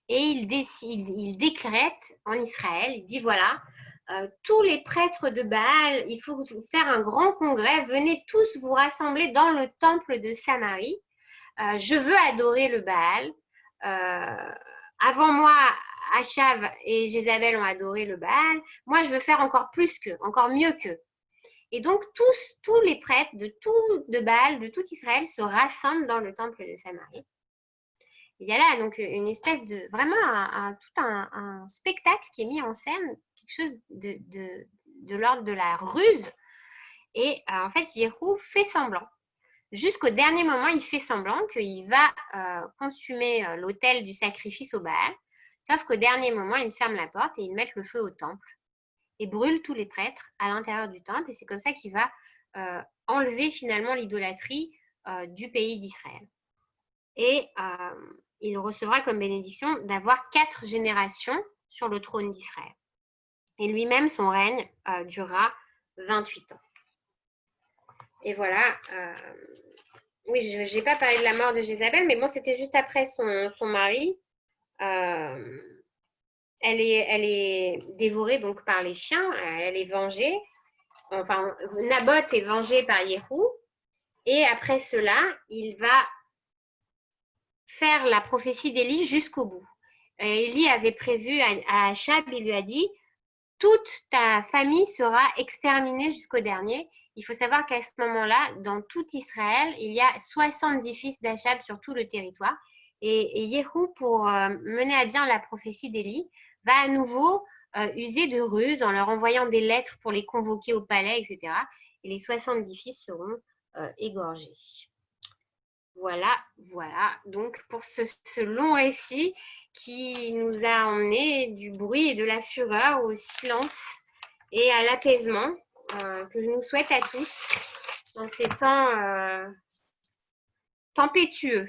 Et il décrète en Israël, il dit voilà, tous les prêtres de Baal, il faut faire un grand congrès, venez tous vous rassembler dans le temple de Samarie. Je veux adorer le Baal. Avant moi, Achav et Jézabel ont adoré le Baal. Moi, je veux faire encore plus qu'eux, encore mieux qu'eux. Et donc, tous les prêtres de Baal, de tout Israël, se rassemblent dans le temple de Samarie. Il y a là donc une espèce de, vraiment tout un spectacle qui est mis en scène, quelque chose de l'ordre de la ruse. Et en fait, Yehou fait semblant. Jusqu'au dernier moment, il fait semblant qu'il va consumer l'autel du sacrifice au Baal. Sauf qu'au dernier moment, il ferme la porte et il met le feu au temple et brûle tous les prêtres à l'intérieur du temple. Et c'est comme ça qu'il va enlever finalement l'idolâtrie du pays d'Israël. Et il recevra comme bénédiction d'avoir 4 générations sur le trône d'Israël. Et lui-même, son règne durera 28 ans. Et voilà. Oui, je n'ai pas parlé de la mort de Jézabel, mais bon, c'était juste après son mari. Elle est dévorée donc par les chiens, elle est vengée. Enfin, Naboth est vengé par Yehou. Et après cela, il va faire la prophétie d'Élie jusqu'au bout. Élie avait prévu à Achab, il lui a dit « Toute ta famille sera exterminée jusqu'au dernier ». Il faut savoir qu'à ce moment-là, dans tout Israël, il y a 70 fils d'Achab sur tout le territoire. Et Yehou, pour mener à bien la prophétie d'Élie, va à nouveau user de ruse en leur envoyant des lettres pour les convoquer au palais, etc. Et les 70 fils seront égorgés. Voilà. Donc, pour ce long récit qui nous a emmené du bruit et de la fureur au silence et à l'apaisement que je nous souhaite à tous dans ces temps tempétueux.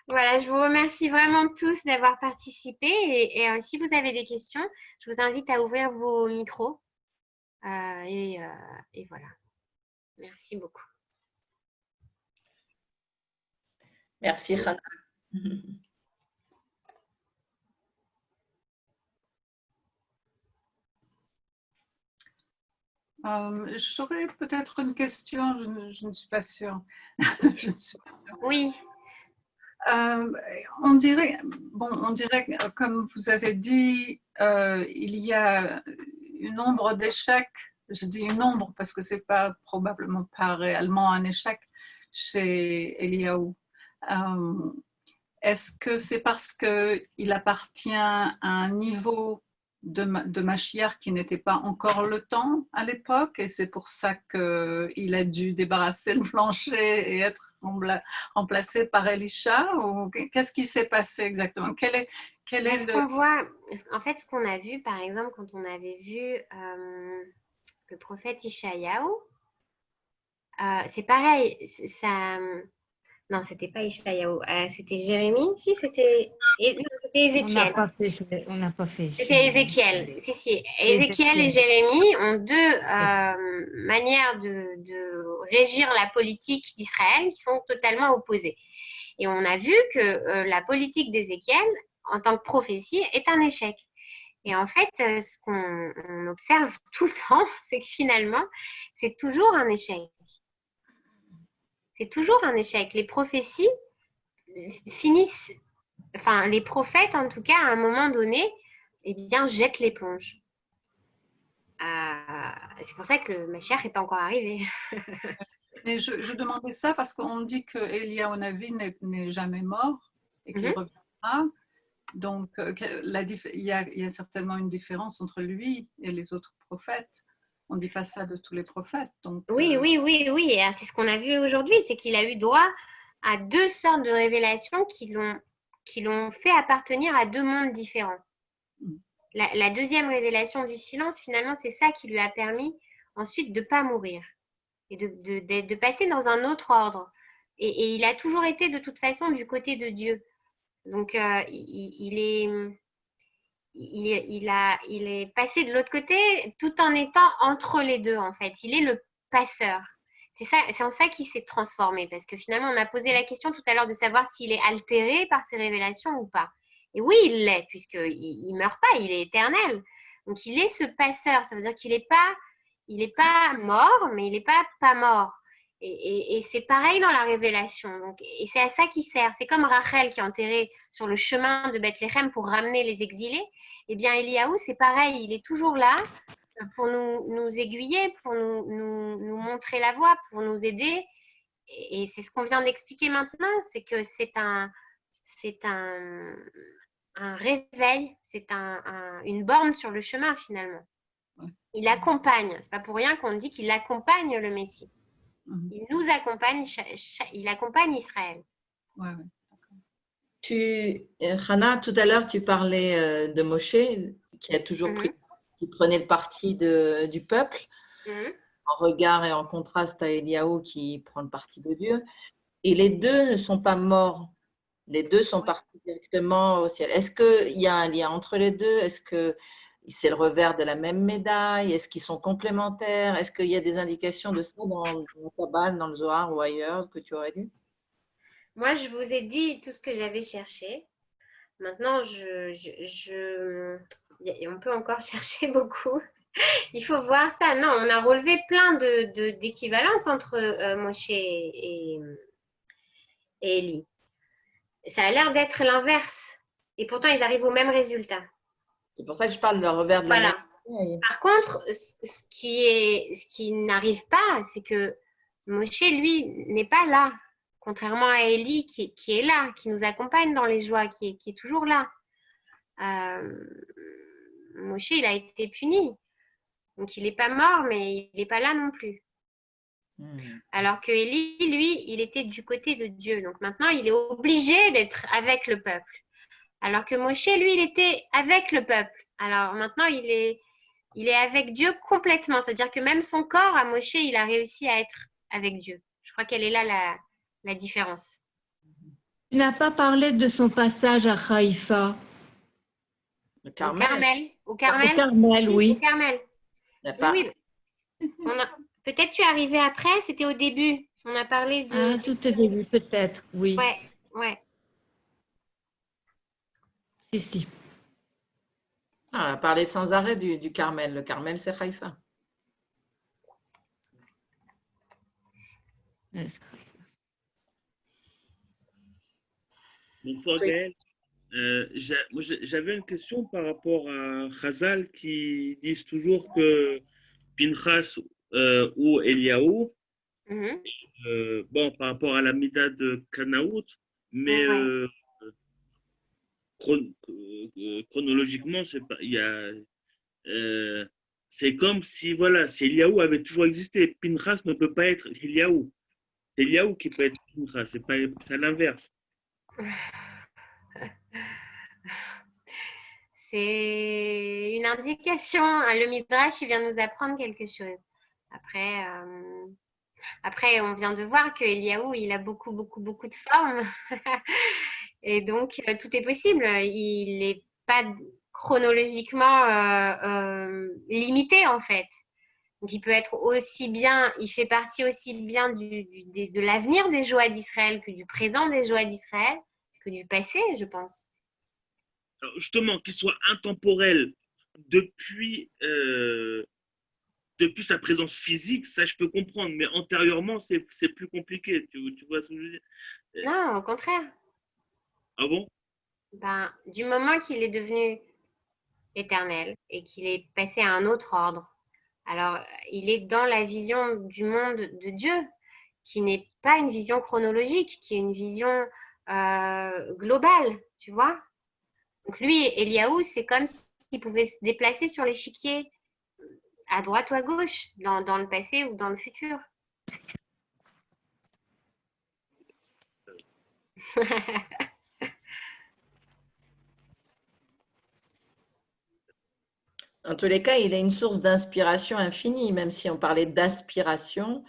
Voilà, je vous remercie vraiment tous d'avoir participé et si vous avez des questions, je vous invite à ouvrir vos micros et voilà. Merci beaucoup. Merci, Hana. J'aurais peut-être une question, je ne suis pas sûre. Je suis pas sûre. Oui. On dirait, comme vous avez dit, il y a une ombre d'échec. Je dis une ombre parce que c'est probablement pas réellement un échec chez Eliaou. Est-ce que c'est parce qu'il appartient à un niveau de Mashiach qui n'était pas encore le temps à l'époque et c'est pour ça qu'il a dû débarrasser le plancher et être remplacé par Elisha ou qu'est-ce qui s'est passé exactement? qu'on voit, en fait, ce qu'on a vu, par exemple, quand on avait vu le prophète Ishayahu, c'est pareil, non, c'était pas Ishayahu, c'était Jérémie, si, c'était Ézéchiel. On n'a pas fait. C'était Ézéchiel, si. Ézéchiel et Jérémie ont deux manières de régir la politique d'Israël qui sont totalement opposées. Et on a vu que la politique d'Ézéchiel, en tant que prophétie, est un échec. Et en fait, ce qu'on observe tout le temps, c'est que finalement, c'est toujours un échec. C'est toujours un échec. Les prophéties finissent, enfin, les prophètes, en tout cas, à un moment donné, eh bien, jettent l'éponge. C'est pour ça que le Mashiach n'est pas encore arrivé. Mais je demandais ça parce qu'on dit que Eliyahu Navi n'est jamais mort et qu'il reviendra. Donc, il y a certainement une différence entre lui et les autres prophètes. On ne dit pas ça de tous les prophètes. Donc, oui. Et c'est ce qu'on a vu aujourd'hui, c'est qu'il a eu droit à 2 sortes de révélations qui l'ont qui l'ont fait appartenir à deux mondes différents. La deuxième révélation du silence, finalement, c'est ça qui lui a permis ensuite de ne pas mourir et de passer dans un autre ordre. Et il a toujours été de toute façon du côté de Dieu. Donc, il est passé de l'autre côté tout en étant entre les deux, en fait. Il est le passeur. C'est en ça qu'il s'est transformé, parce que finalement, on a posé la question tout à l'heure de savoir s'il est altéré par ses révélations ou pas. Et oui, il l'est, puisqu'il ne meurt pas, il est éternel. Donc, il est ce passeur. Ça veut dire qu'il n'est pas mort, mais il n'est pas mort. Et c'est pareil dans la révélation. Donc, et c'est à ça qu'il sert. C'est comme Rachel qui est enterrée sur le chemin de Bethléem pour ramener les exilés. Eh bien, Eliaou, c'est pareil. Il est toujours là pour nous aiguiller, pour nous montrer la voie, pour nous aider. Et c'est ce qu'on vient d'expliquer maintenant, c'est que c'est un réveil, c'est une borne sur le chemin finalement. Il accompagne. C'est pas pour rien qu'on dit qu'il accompagne le Messie. Il nous accompagne, il accompagne Israël. Ouais. Hannah, tout à l'heure, tu parlais de Moshe, qui a toujours qui prenait le parti du peuple, en regard et en contraste à Eliaou qui prend le parti de Dieu. Et les deux ne sont pas morts. Les deux sont partis directement au ciel. Est-ce qu'il y a un lien entre les deux? Est-ce que c'est le revers de la même médaille? Est-ce qu'ils sont complémentaires? Est-ce qu'il y a des indications de ça dans le Kabbale, dans le Zohar ou ailleurs que tu aurais lu? Moi, je vous ai dit tout ce que j'avais cherché. Maintenant, on peut encore chercher beaucoup. Il faut voir ça. Non, on a relevé plein d'équivalences entre Moshe et Élie. Ça a l'air d'être l'inverse. Et pourtant, ils arrivent au même résultat. C'est pour ça que je parle de revers de la médaille. Par contre, ce qui n'arrive pas, c'est que Moshe, lui, n'est pas là. Contrairement à Élie qui est là, qui nous accompagne dans les joies, qui est toujours là. Moshe, il a été puni. Donc, il n'est pas mort, mais il n'est pas là non plus. Alors que Élie, lui, il était du côté de Dieu. Donc, maintenant, il est obligé d'être avec le peuple. Alors que Moshe, lui, il était avec le peuple. Alors, maintenant, il est avec Dieu complètement. C'est-à-dire que même son corps, à Moshe, il a réussi à être avec Dieu. Je crois qu'elle est là la différence. Tu n'as pas parlé de son passage à Haïfa. Au Carmel. Au Carmel. Au Carmel, oui. Au Carmel. Oui. Peut-être tu es arrivé après, c'était au début. On a parlé de… Ah, tout au début, peut-être, oui. Ouais. Si. On a parlé sans arrêt du Carmel. Le Carmel, c'est Haïfa. Bonsoir Gaël. J'avais une question par rapport à Chazal qui disent toujours que Pinchas ou Eliaou, par rapport à la Mida de Canaout, mais chronologiquement, c'est comme si Eliaou avait toujours existé. Pinchas ne peut pas être Eliaou. C'est Eliaou qui peut être Pinchas, c'est l'inverse. C'est une indication. Le Midrash, il vient nous apprendre quelque chose. Après, on vient de voir que Eliaou, il a beaucoup de formes. Et donc, tout est possible. Il n'est pas chronologiquement limité, en fait. Donc, il peut être aussi bien, il fait partie aussi bien de l'avenir des joies d'Israël que du présent des joies d'Israël, que du passé, je pense. Alors justement, qu'il soit intemporel depuis sa présence physique, ça je peux comprendre, mais antérieurement, c'est plus compliqué. Tu vois ce que je veux dire? Non, au contraire. Ah bon? Du moment qu'il est devenu éternel et qu'il est passé à un autre ordre, alors il est dans la vision du monde de Dieu, qui n'est pas une vision chronologique, qui est une vision globale, tu vois. Donc lui, Eliaou, c'est comme s'il pouvait se déplacer sur l'échiquier à droite ou à gauche, dans le passé ou dans le futur. En tous les cas, il est une source d'inspiration infinie, même si on parlait d'aspiration.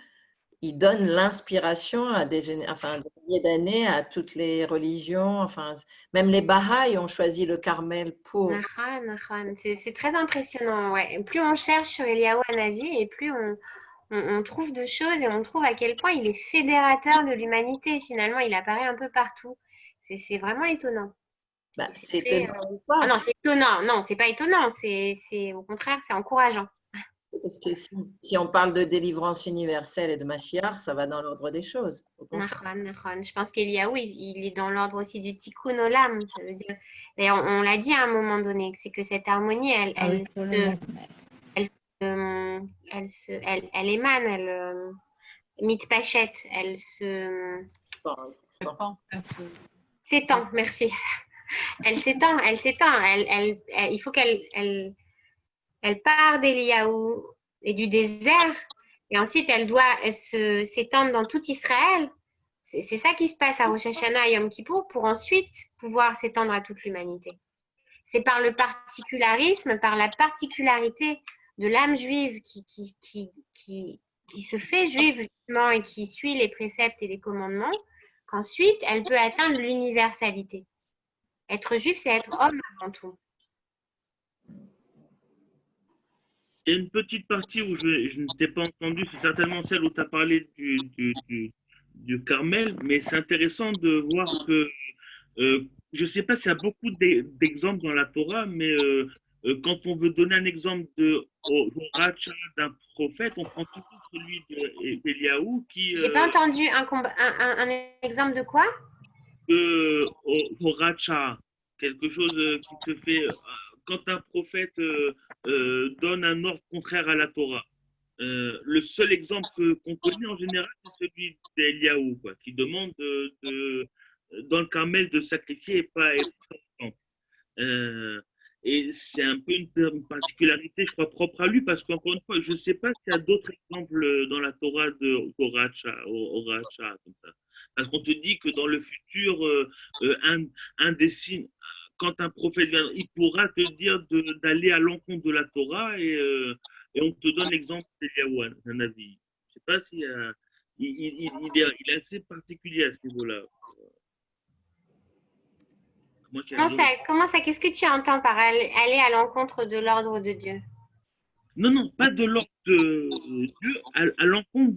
Il donne l'inspiration à des milliers d'années à toutes les religions. Enfin, même les Bahaïs ont choisi le Carmel pour. C'est très impressionnant. Ouais. Plus on cherche sur Eliyahu Hanavi et plus on trouve de choses et on trouve à quel point il est fédérateur de l'humanité. Finalement, il apparaît un peu partout. C'est vraiment étonnant. Bah, c'est très, étonnant. Ah non, c'est étonnant. Non, c'est pas étonnant. Au contraire, c'est encourageant. Parce que si on parle de délivrance universelle et de Mashiach, ça va dans l'ordre des choses. Je pense qu'Eliyahu, il est dans l'ordre aussi du Tikkun Olam. Je veux dire. D'ailleurs, on l'a dit à un moment donné, c'est que cette harmonie, elle émane, elle mitpachette, elle s'étend, merci. Elle s'étend. Il faut qu'elle part d'Eliyahu et du désert, et ensuite elle doit s'étendre dans tout Israël. C'est ça qui se passe à Rosh Hashanah et Yom Kippour pour ensuite pouvoir s'étendre à toute l'humanité. C'est par le particularisme, par la particularité de l'âme juive qui se fait juive justement et qui suit les préceptes et les commandements, qu'ensuite elle peut atteindre l'universalité. Être juif, c'est être homme avant tout. Il y a une petite partie où je ne t'ai pas entendu, c'est certainement celle où tu as parlé du Carmel, mais c'est intéressant de voir que, je ne sais pas s'il y a beaucoup d'exemples dans la Torah, mais quand on veut donner un exemple de Horacha d'un prophète, on prend toujours celui d'Eliyahu qui… J'ai pas entendu un exemple de quoi? Horacha, quelque chose qui te fait… quand un prophète donne un ordre contraire à la Torah. Le seul exemple qu'on connaît en général, c'est celui d'Eliyahu, qui demande dans le Carmel de sacrifier et pas et c'est un peu une particularité, je crois, propre à lui, parce qu'encore une fois, je ne sais pas s'il y a d'autres exemples dans la Torah de Horacha, comme ça. Parce qu'on te dit que dans le futur, un des signes, quand un prophète vient, il pourra te dire d'aller à l'encontre de la Torah et on te donne l'exemple d'Eliyahu, un avis. Je ne sais pas si il est assez particulier à ce niveau-là. Comment ça, qu'est-ce que tu entends par aller à l'encontre de l'ordre de Dieu? Non, pas de l'ordre de Dieu, à l'encontre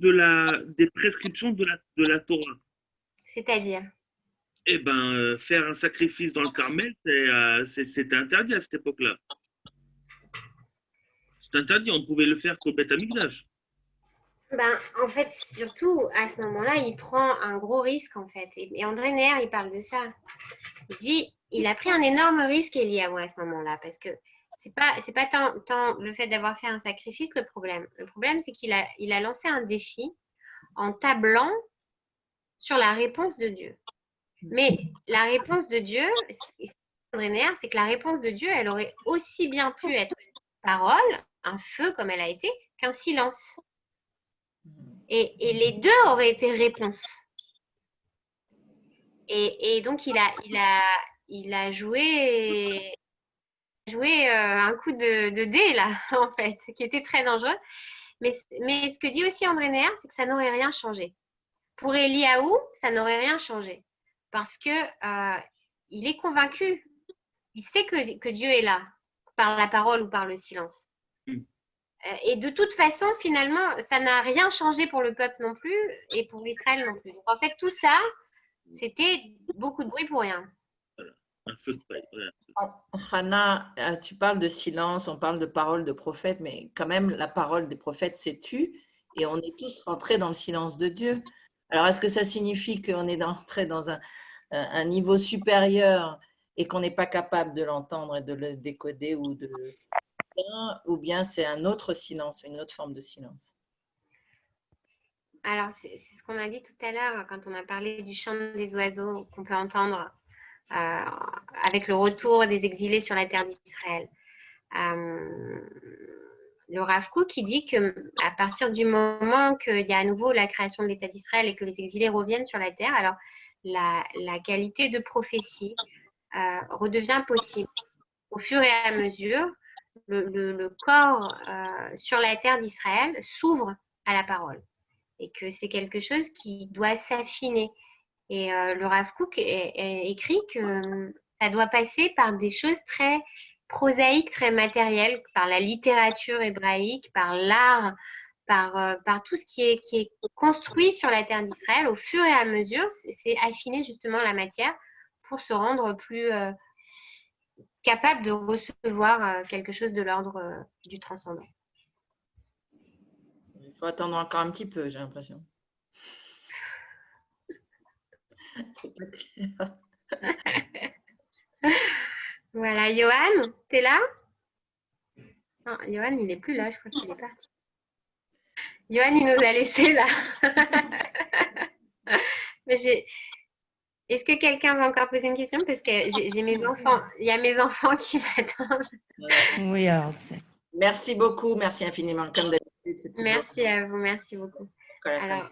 des prescriptions de la Torah. C'est-à-dire? Eh bien, faire un sacrifice dans le Carmel, c'était interdit à cette époque-là. C'était interdit, on ne pouvait le faire qu'au Beth Amikdash. En fait, surtout, à ce moment-là, il prend un gros risque, en fait. Et André Neher, il parle de ça. Il dit, il a pris un énorme risque, Eliyahu, à ce moment-là, parce que c'est pas tant le fait d'avoir fait un sacrifice le problème. Le problème, c'est qu'il a lancé un défi en tablant sur la réponse de Dieu. Mais la réponse de Dieu, André Neher, c'est que la réponse de Dieu, elle aurait aussi bien pu être une parole, un feu comme elle a été, qu'un silence. Et les deux auraient été réponses. Et donc, il a joué un coup de dé, là, en fait, qui était très dangereux. Mais ce que dit aussi André Neher, c'est que ça n'aurait rien changé. Pour Eliyahu, ça n'aurait rien changé. Parce que il est convaincu. Il sait que Dieu est là, par la parole ou par le silence. Et de toute façon, finalement, ça n'a rien changé pour le peuple non plus et pour Israël non plus. Donc, en fait, tout ça, c'était beaucoup de bruit pour rien. Hana, tu parles de silence, on parle de parole de prophète, mais quand même, la parole des prophètes s'est tue et on est tous rentrés dans le silence de Dieu. Alors, est-ce que ça signifie qu'on est entré dans un niveau supérieur et qu'on n'est pas capable de l'entendre et de le décoder ou bien c'est un autre silence, une autre forme de silence? Alors, c'est ce qu'on a dit tout à l'heure quand on a parlé du chant des oiseaux qu'on peut entendre avec le retour des exilés sur la terre d'Israël. Le Rav Kook qui dit qu'à partir du moment qu'il y a à nouveau la création de l'État d'Israël et que les exilés reviennent sur la terre, alors la qualité de prophétie redevient possible. Au fur et à mesure, le corps sur la terre d'Israël s'ouvre à la parole et que c'est quelque chose qui doit s'affiner. Et le Rav Kook écrit que ça doit passer par des choses très prosaïques, très matérielles, par la littérature hébraïque, par l'art, par tout ce qui est construit sur la terre d'Israël. Au fur et à mesure, c'est affiner justement la matière pour se rendre plus capable de recevoir quelque chose de l'ordre du transcendant. Il faut attendre encore un petit peu, j'ai l'impression. C'est pas clair. Voilà, Johan, t'es là? Non, Johan, il n'est plus là, je crois qu'il est parti. Johan, il nous a laissés là. Mais est-ce que quelqu'un va encore poser une question? Parce que j'ai mes enfants, il y a mes enfants qui m'attendent. Oui, alors, Merci beaucoup, merci infiniment. Comme d'habitude, c'est toujours. Merci à vous, merci beaucoup. Alors,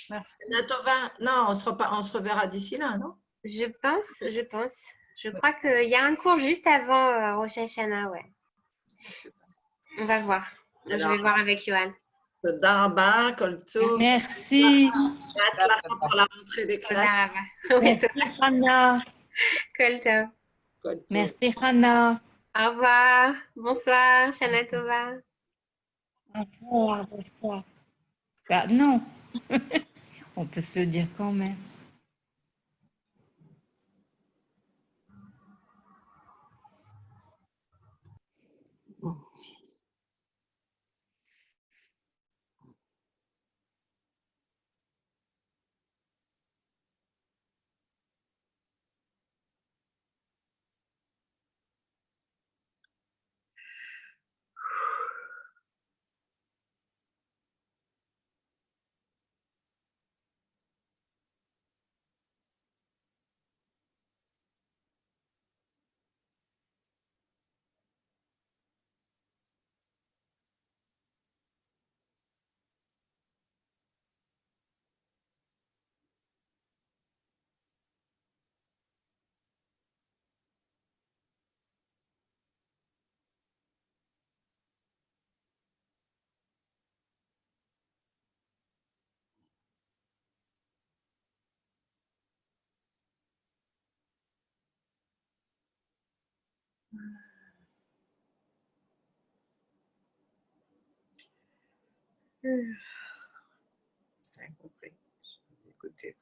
Merci. Natova, non, on se reverra d'ici là, non? je pense. Je crois qu'il y a un cours juste avant Rosh Hashanah, ouais. On va voir. Je vais voir avec Johan. Darba, Koltsou. merci. Merci pour la rentrée des classes. Merci, Merci, Hannah. Merci, Hannah. Au revoir. Bonsoir, Shana Tova. Au revoir. Bah, non, on peut se le dire quand même. Écoutez.